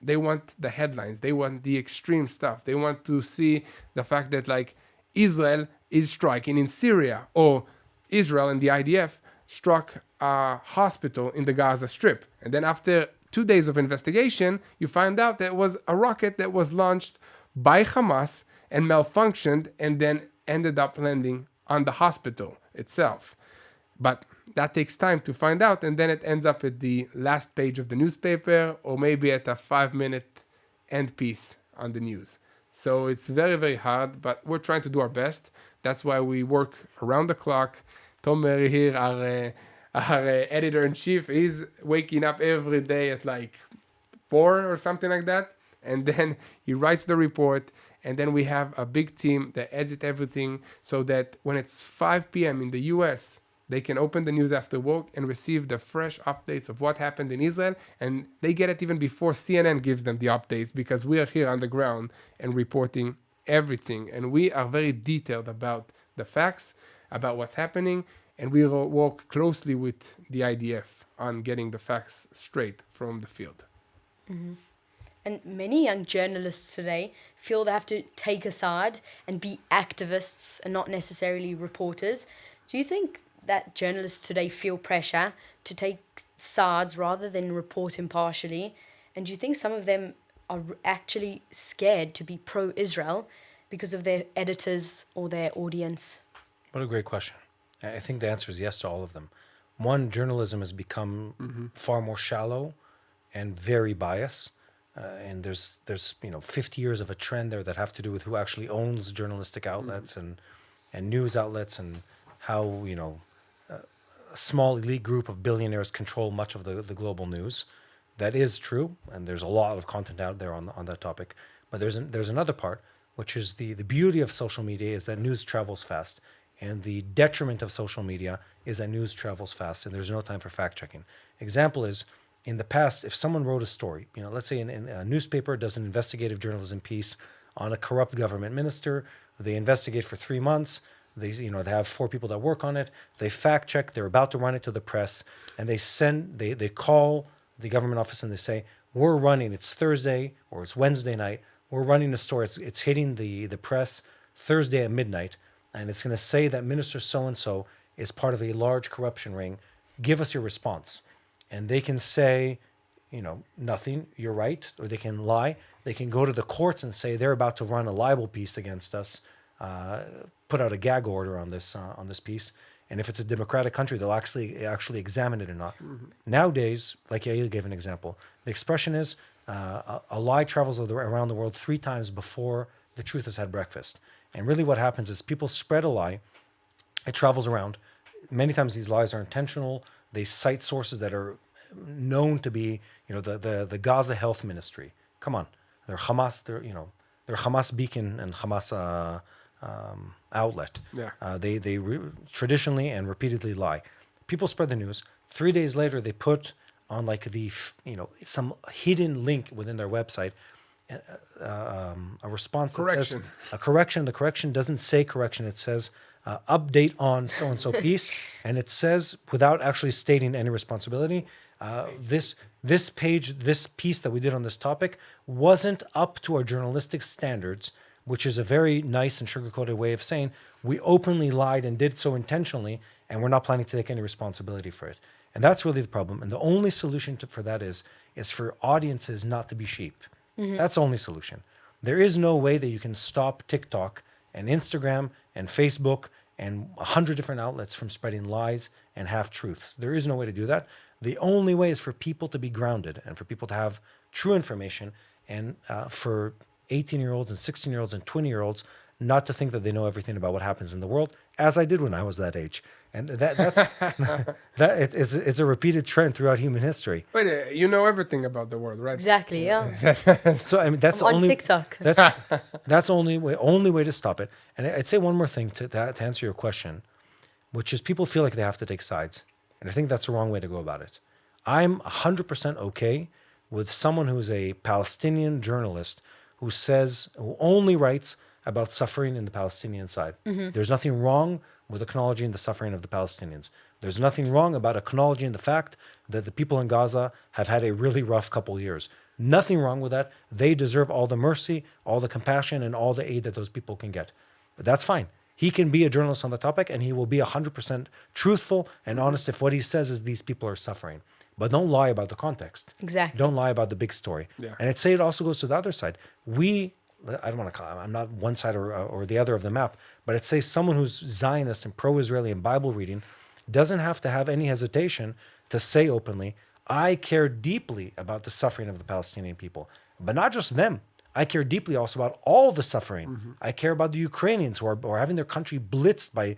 they want the headlines. They want the extreme stuff. They want to see the fact that like Israel is striking in Syria, or Israel and the IDF struck a hospital in the Gaza Strip. And then after 2 days of investigation, you find out that it was a rocket that was launched by Hamas and malfunctioned and then ended up landing on the hospital itself. But that takes time to find out, and then it ends up at the last page of the newspaper, or maybe at a 5-minute end piece on the news. So it's very, very hard, but we're trying to do our best. That's why we work around the clock. Tomer here, our editor-in-chief, he's waking up every day at like 4 or something like that, and then he writes the report, and then we have a big team that edits everything so that when it's 5 p.m. in the US, they can open the news after work and receive the fresh updates of what happened in Israel. And they get it even before CNN gives them the updates, because we are here on the ground and reporting everything. And we are very detailed about the facts, about what's happening. And we will work closely with the IDF on getting the facts straight from the field. Mm-hmm. And many young journalists today feel they have to take a side and be activists and not necessarily reporters. Do you think that journalists today feel pressure to take sides rather than report impartially? And do you think some of them are actually scared to be pro-Israel because of their editors or their audience? What a great question. I think the answer is yes to all of them. One, journalism has become far more shallow and very biased. And there's 50 years of a trend there that have to do with who actually owns journalistic outlets and news outlets, and how, a small elite group of billionaires control much of the global news. That is true, and there's a lot of content out there on that topic. But there's another part, which is the beauty of social media is that news travels fast. And the detriment of social media is that news travels fast and there's no time for fact-checking. Example is, in the past, if someone wrote a story, let's say in a newspaper does an investigative journalism piece on a corrupt government minister, they investigate for 3 months, they have 4 people that work on it, they fact-check, they're about to run it to the press, and they call the government office and they say, it's Thursday or it's Wednesday night, we're running a story, it's hitting the press Thursday at midnight, and it's going to say that Minister so-and-so is part of a large corruption ring. Give us your response. And they can say, nothing, you're right, or they can lie. They can go to the courts and say they're about to run a libel piece against us, put out a gag order on this piece. And if it's a democratic country, they'll actually examine it or not. Mm-hmm. Nowadays, like Yael gave an example, the expression is a lie travels around the world 3 times before the truth has had breakfast. And really what happens is people spread a lie, it travels around. Many times these lies are intentional. They cite sources that are known to be, the Gaza Health Ministry. Come on, they're Hamas. They're Hamas beacon and Hamas outlet. Yeah. They traditionally and repeatedly lie. People spread the news. 3 days later, they put on some hidden link within their website a response that says a correction. The correction doesn't say correction. It says update on so-and-so piece. And it says, without actually stating any responsibility, this piece that we did on this topic wasn't up to our journalistic standards, which is a very nice and sugar-coated way of saying we openly lied and did so intentionally, and we're not planning to take any responsibility for it. And that's really the problem. And the only solution for that is for audiences not to be sheep. Mm-hmm. That's the only solution. There is no way that you can stop TikTok and Instagram and Facebook and 100 different outlets from spreading lies and half-truths. There is no way to do that. The only way is for people to be grounded and for people to have true information, and for 18-year-olds and 16-year-olds and 20-year-olds not to think that they know everything about what happens in the world, as I did when I was that age. And that's it's a repeated trend throughout human history. But you know everything about the world, right? Exactly, yeah. So I mean, that's I'm on only TikTok. that's only way to stop it. And I'd say one more thing to answer your question, which is people feel like they have to take sides, and I think that's the wrong way to go about it. I'm 100% okay with someone who's a Palestinian journalist who only writes about suffering in the Palestinian side. There's nothing wrong with acknowledging the suffering of the Palestinians. There's nothing wrong about acknowledging the fact that the people in Gaza have had a really rough couple years. Nothing wrong with that. They deserve all the mercy, all the compassion, and all the aid that those people can get. But that's fine. He can be a journalist on the topic, and he will be 100% truthful and honest if what he says is these people are suffering. But don't lie about the context. Exactly. Don't lie about the big story. Yeah. And I'd say it also goes to the other side. I don't want to call I'm not one side or the other of the map, but I'd say someone who's Zionist and pro-Israeli and Bible reading doesn't have to have any hesitation to say openly, I care deeply about the suffering of the Palestinian people, but not just them. I care deeply also about all the suffering. I care about the Ukrainians who are having their country blitzed by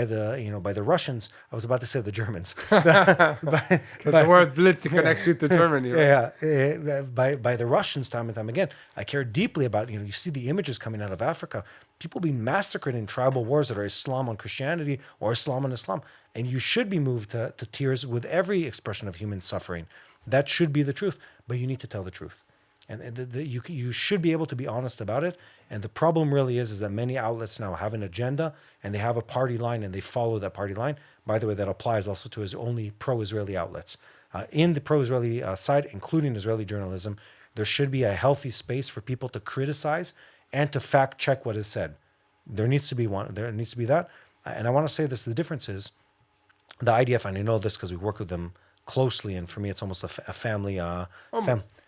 the Russians. I was about to say the Germans. Because the word blitz connects you to Germany, right? By the Russians time and time again. I care deeply about, you see the images coming out of Africa, people being massacred in tribal wars that are Islam on Christianity or Islam on Islam. And you should be moved to tears with every expression of human suffering. That should be the truth, but you need to tell the truth. And you should be able to be honest about it. And the problem really is that many outlets now have an agenda and they have a party line and they follow that party line. By the way, that applies also to his only pro-Israeli outlets. In the pro-Israeli side, including Israeli journalism, there should be a healthy space for people to criticize and to fact check what is said. There needs to be that. And I want to say this, the difference is the IDF, and I know this because we work with them closely, and for me it's almost a family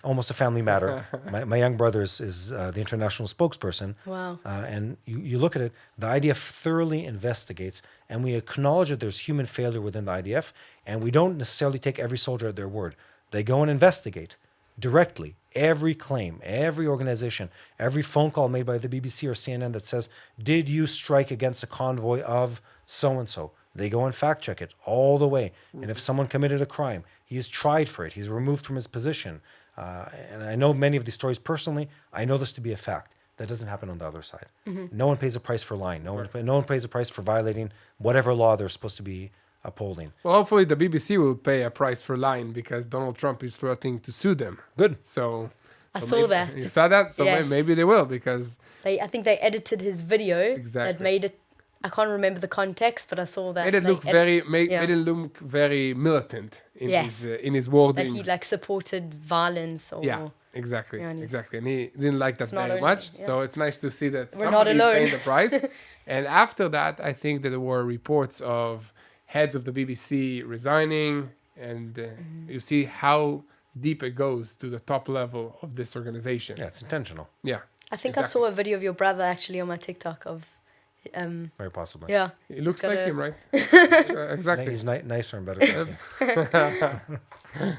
almost a family matter. My young brother is the international spokesperson. Wow. And you look at it, the IDF thoroughly investigates, and we acknowledge that there's human failure within the IDF, and we don't necessarily take every soldier at their word. They go and investigate directly every claim, every organization, every phone call made by the BBC or CNN that says, did you strike against a convoy of so-and-so? They go and fact check it all the way. And if someone committed a crime, he's tried for it. He's removed from his position. And I know many of these stories personally. I know this to be a fact. That doesn't happen on the other side. No one pays a price for lying. No one pays a price for violating whatever law they're supposed to be upholding. Well, hopefully the BBC will pay a price for lying because Donald Trump is threatening to sue them. Good. So I saw that. You saw that? So Yes. maybe they will because... I think they edited his video Exactly. that made it. I can't remember the context, but I saw that. made it look made it look very militant in Yes. in his wordings. that he supported violence or Yeah, exactly, Yeah, and exactly. And he didn't like that It's not very only- much. yeah. So it's nice to see that We're not somebody is alone. paying the price. And after that, I think that there were reports of heads of the BBC resigning, and you see how deep it goes to the top level of this organization. Yeah, it's intentional. Yeah. I think I saw a video of your brother actually on my TikTok of Very possibly. yeah. It looks Got like a- him, right? I think Exactly. he's nicer and better. looking.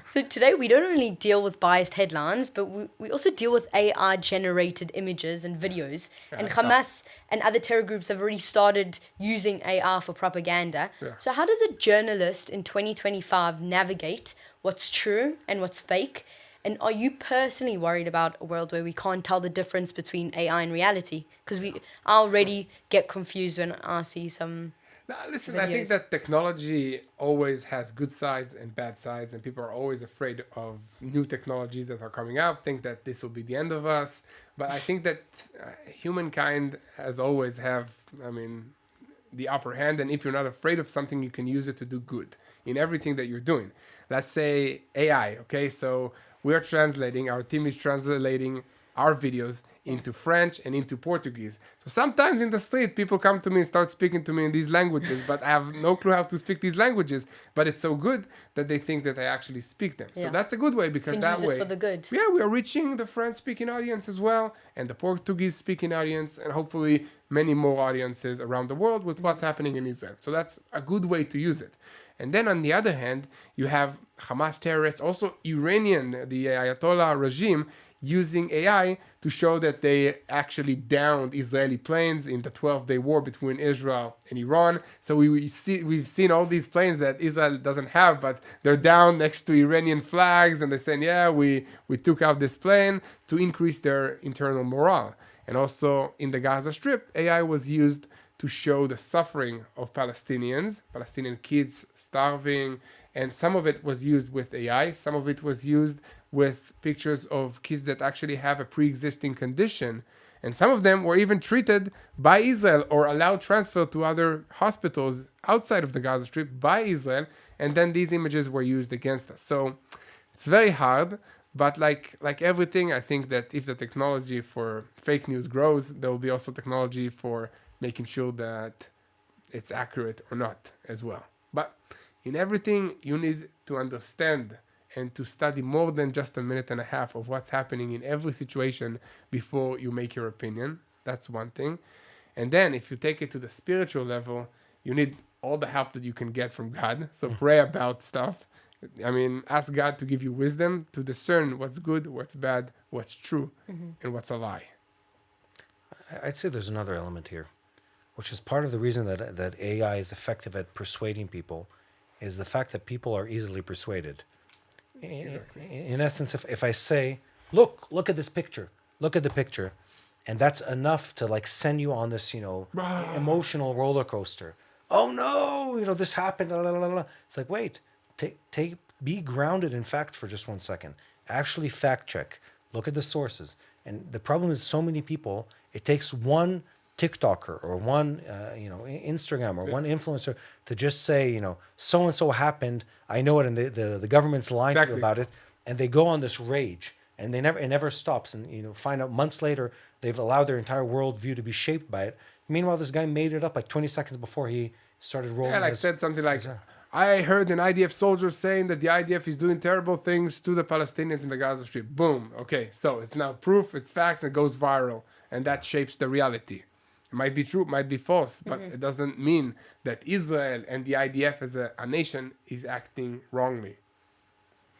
So today we don't only deal with biased headlines, but we also deal with AI generated images and videos. And Hamas and other terror groups have already started using AI for propaganda. Yeah. So how does a journalist in 2025 navigate what's true and what's fake? And are you personally worried about a world where we can't tell the difference between AI and reality? Because I already get confused when I see some... No, listen, I think videos. that technology always has good sides and bad sides, and people are always afraid of new technologies that are coming out, think that this will be the end of us. But I think that humankind has always the upper hand, and if you're not afraid of something, you can use it to do good in everything that you're doing. Let's say AI, okay? So we're translating, our team is translating our videos into French and into Portuguese. So sometimes in the street, people come to me and start speaking to me in these languages, but I have no clue how to speak these languages. But it's so good that they think that I actually speak them. Yeah. So that's a good way because Can that use it way, for the good. yeah, we are reaching the French-speaking audience as well, and the Portuguese-speaking audience, and hopefully many more audiences around the world with what's happening in Israel. So that's a good way to use it. And then on the other hand, you have Hamas terrorists, also Iranian, the Ayatollah regime, using AI to show that they actually downed Israeli planes in the 12-day war between Israel and Iran. So we've seen all these planes that Israel doesn't have, but they're down next to Iranian flags, and they're saying, yeah, we took out this plane to increase their internal morale. And also in the Gaza Strip, AI was used to show the suffering of Palestinian kids starving, and some of it was used with AI, some of it was used with pictures of kids that actually have a pre-existing condition, and some of them were even treated by Israel or allowed transfer to other hospitals outside of the Gaza Strip by Israel, and then these images were used against us. So it's very hard, but like everything, I think that if the technology for fake news grows, there will be also technology for making sure that it's accurate or not as well. But in everything, you need to understand and to study more than just a minute and a half of what's happening in every situation before you make your opinion. That's one thing. And then if you take it to the spiritual level, you need all the help that you can get from God. So pray about stuff. I mean, ask God to give you wisdom to discern what's good, what's bad, what's true, and what's a lie. I'd say there's another element here, which is part of the reason that AI is effective at persuading people, is the fact that people are easily persuaded. In essence, if I say, look at this picture, look at the picture, and that's enough to like send you on this, emotional roller coaster. Oh no, this happened. Blah, blah, blah, blah. It's like, wait, be grounded in facts for just 1 second. Actually fact check. Look at the sources. And the problem is so many people, it takes one TikToker or one, Instagram or one influencer to just say, so-and-so happened. I know it, and the government's lying to you about it. And they go on this rage, and it never stops. And, find out months later, they've allowed their entire worldview to be shaped by it. Meanwhile, this guy made it up like 20 seconds before he started rolling. Yeah, said something like, I heard an IDF soldier saying that the IDF is doing terrible things to the Palestinians in the Gaza Strip. Boom. Okay, so it's now proof, it's facts, it goes viral. And that shapes the reality. It might be true, it might be false, but it doesn't mean that Israel and the IDF as a nation is acting wrongly.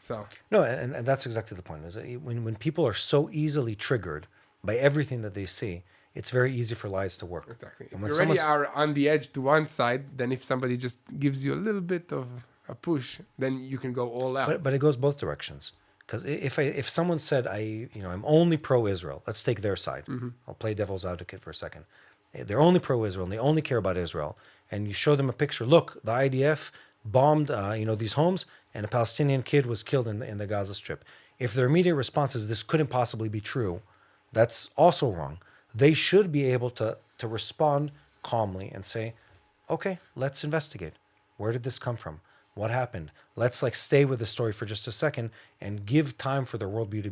So no, and that's exactly the point. Is that when people are so easily triggered by everything that they see, it's very easy for lies to work. Exactly. And if you already are on the edge to one side, then if somebody just gives you a little bit of a push, then you can go all out. But it goes both directions. Because if someone said I'm only pro-Israel, let's take their side. I'll play devil's advocate for a second. They're only pro-Israel and they only care about Israel, and you show them a picture. Look, the IDF bombed these homes, and a Palestinian kid was killed in the Gaza Strip. If their immediate response is this couldn't possibly be true, that's also wrong. They should be able to respond calmly and say, okay, let's investigate. Where did this come from? What happened? Let's stay with the story for just a second and give time for their worldview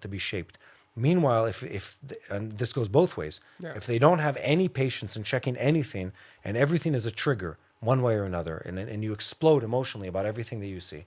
to be shaped. Meanwhile, if and this goes both ways, if they don't have any patience in checking anything and everything is a trigger one way or another, and you explode emotionally about everything that you see,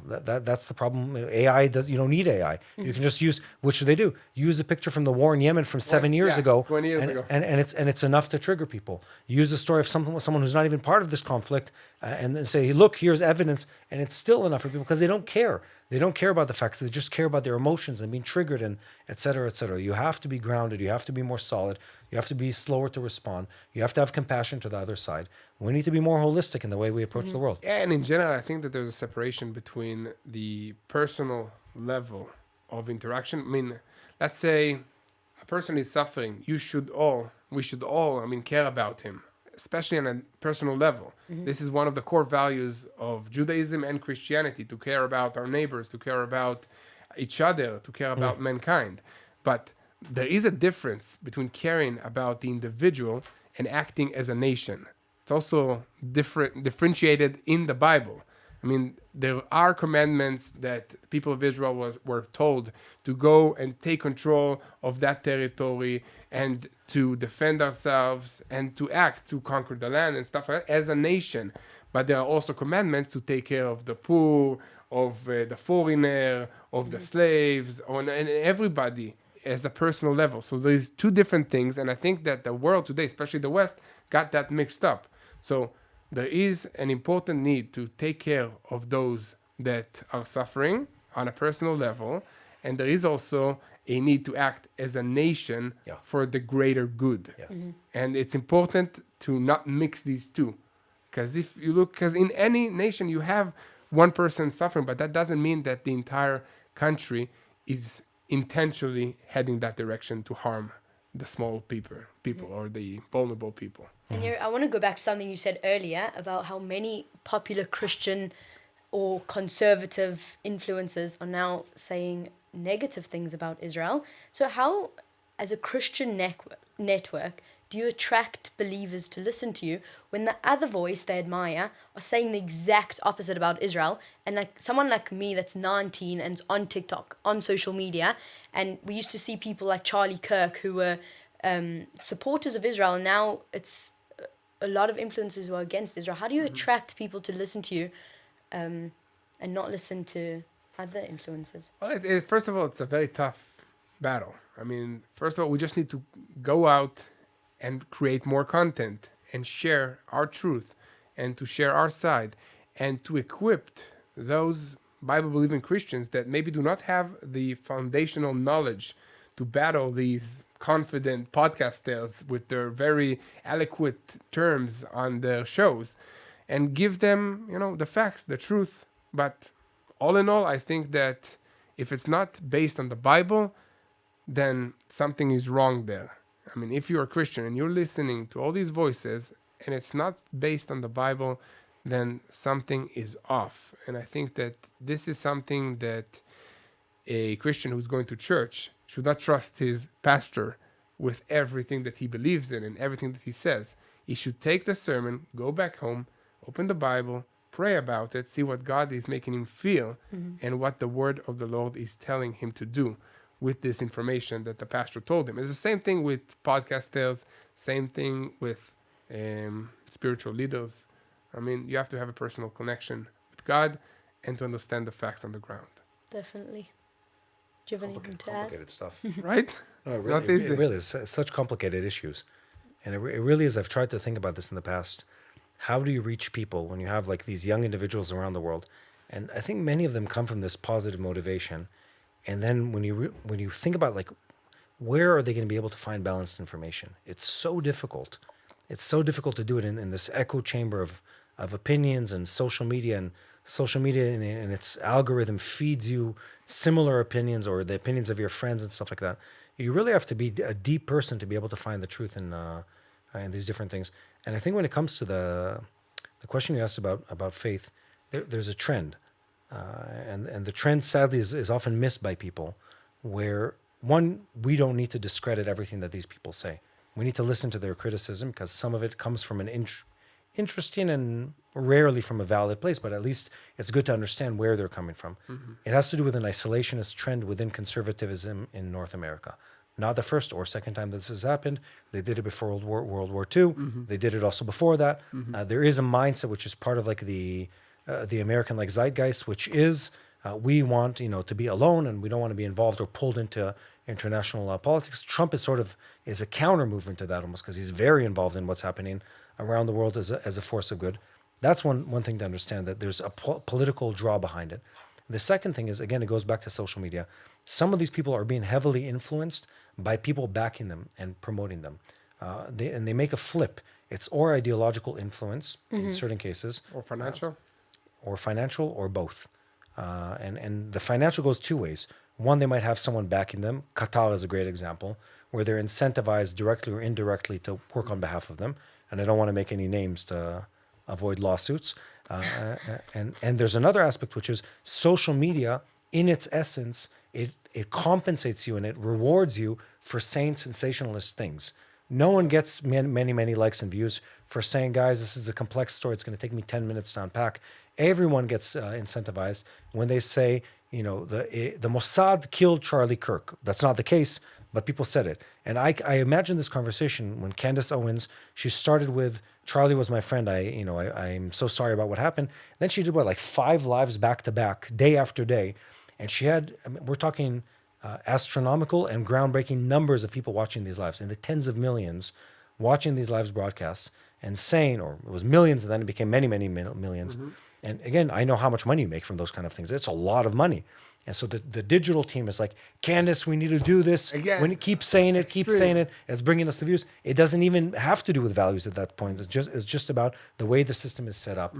that's the problem. AI does. You don't need AI. You can just use. What should they do? Use a picture from the war in Yemen from 7 years ago, 20 years ago, and it's enough to trigger people. Use a story of someone who's not even part of this conflict, and then say, look, here's evidence, and it's still enough for people because they don't care. They don't care about the facts. They just care about their emotions and being triggered, and et cetera, et cetera. You have to be grounded. You have to be more solid. You have to be slower to respond. You have to have compassion to the other side. We need to be more holistic in the way we approach the world. Yeah, and in general, I think that there's a separation between the personal level of interaction. I mean, let's say a person is suffering. We should all, care about him, especially on a personal level. This is one of the core values of Judaism and Christianity, to care about our neighbors, to care about each other, to care about mankind. But there is a difference between caring about the individual and acting as a nation. It's also differentiated in the Bible. I mean, there are commandments that people of Israel were told to go and take control of that territory and to defend ourselves and to act to conquer the land and stuff like that as a nation. But there are also commandments to take care of the poor, of the foreigner, of the slaves, and everybody as a personal level. So there's two different things, and I think that the world today, especially the West, got that mixed up. So there is an important need to take care of those that are suffering on a personal level, and there is also a need to act as a nation for the greater good. Yes. And it's important to not mix these two. Because in any nation you have one person suffering, but that doesn't mean that the entire country is intentionally heading that direction to harm the small people or the vulnerable people. And I want to go back to something you said earlier about how many popular Christian or conservative influencers are now saying negative things about Israel. So how, as a Christian network, do you attract believers to listen to you when the other voice they admire are saying the exact opposite about Israel? And like someone like me that's 19 and is on TikTok, on social media, and we used to see people like Charlie Kirk who were supporters of Israel, and now it's a lot of influencers who are against Israel. How do you attract people to listen to you and not listen to other influencers? Well, first of all, it's a very tough battle. I mean, first of all, we just need to go out and create more content and share our truth and to share our side and to equip those Bible-believing Christians that maybe do not have the foundational knowledge to battle these confident podcasters with their very eloquent terms on their shows, and give them, the facts, the truth. But all in all, I think that if it's not based on the Bible, then something is wrong there. I mean, if you're a Christian and you're listening to all these voices and it's not based on the Bible, then something is off. And I think that this is something that a Christian who's going to church should not trust his pastor with everything that he believes in and everything that he says. He should take the sermon, go back home, open the Bible, pray about it, see what God is making him feel and what the word of the Lord is telling him to do with this information that the pastor told him. It's the same thing with podcasters, same thing with spiritual leaders. I mean, you have to have a personal connection with God and to understand the facts on the ground. Definitely. Do you have anything to add? Complicated stuff. Right? No, it Not easy. really is such complicated issues. And it really is. I've tried to think about this in the past. How do you reach people when you have like these young individuals around the world? And I think many of them come from this positive motivation. And then when you think about like, where are they going to be able to find balanced information? It's so difficult. It's so difficult to do it in this echo chamber of opinions and social media. And social media and its algorithm feeds you similar opinions or the opinions of your friends and stuff like that. You really have to be a deep person to be able to find the truth in these different things. And I think when it comes to the question you asked about faith, there's a trend. And the trend, sadly, is often missed by people, where, one, we don't need to discredit everything that these people say. We need to listen to their criticism because some of it comes from an interesting and rarely from a valid place, but at least it's good to understand where they're coming from. It has to do with an isolationist trend within conservatism in North America. Not the first or second time this has happened. They did it before World War II. They did it also before that. There is a mindset which is part of like the American like zeitgeist, which is we want to be alone and we don't want to be involved or pulled into international politics. Trump is a counter movement to that almost because he's very involved in what's happening around the world as a force of good. That's one thing to understand, that there's a political draw behind it. The second thing is, again, it goes back to social media. Some of these people are being heavily influenced by people backing them and promoting them. They make a flip. It's or ideological influence in certain cases. Or financial. Or financial, or both. And the financial goes two ways. One, they might have someone backing them. Qatar is a great example, where they're incentivized directly or indirectly to work on behalf of them. And I don't want to make any names to avoid lawsuits. And there's another aspect, which is social media, in its essence, it compensates you and it rewards you for saying sensationalist things. No one gets many likes and views for saying, guys, this is a complex story. It's going to take me 10 minutes to unpack. Everyone gets incentivized when they say, the Mossad killed Charlie Kirk. That's not the case, but people said it. And I imagine this conversation when Candace Owens, she started with, Charlie was my friend. I'm so sorry about what happened. Then she did like 5 lives back to back, day after day. And she had, we're talking astronomical and groundbreaking numbers of people watching these lives, in the tens of millions watching these lives broadcasts and saying, or it was millions and then it became many millions. And again, I know how much money you make from those kind of things. It's a lot of money. And so the digital team is like, Candace, we need to do this. Again, When keep saying it, keep extreme. saying it. It's bringing us the views. It doesn't even have to do with values at that point. It's just about the way the system is set up.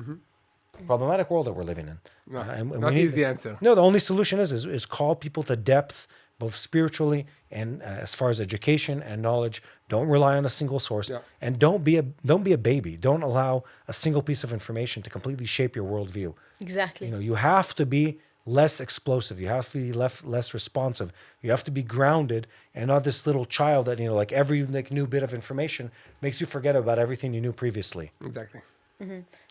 Problematic world that we're living in. No, And not we easy answer. No, the only solution is call people to depth, both spiritually and as far as education and knowledge. Don't rely on a single source, Yeah. and don't be a baby. Don't allow a single piece of information to completely shape your worldview. Exactly. You know, you have to be less explosive. You have to be less responsive. You have to be grounded and not this little child that, you know, like every new bit of information makes you forget about everything you knew previously. Exactly.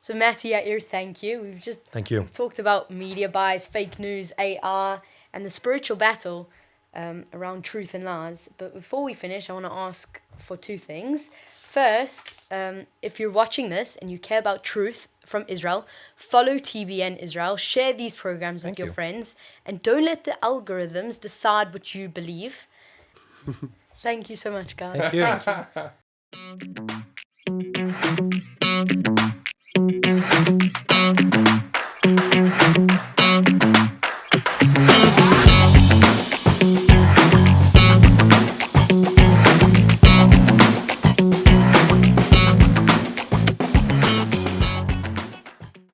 So Matty, Yair, thank you. Thank you. We've talked about media bias, fake news, AR, and the spiritual battle around truth and lies. But before we finish, I want to ask for two things. First, if you're watching this and you care about truth from Israel, follow TBN Israel, share these programs with your friends, and don't let the algorithms decide what you believe. Thank you so much, guys. Thank you. Thank you.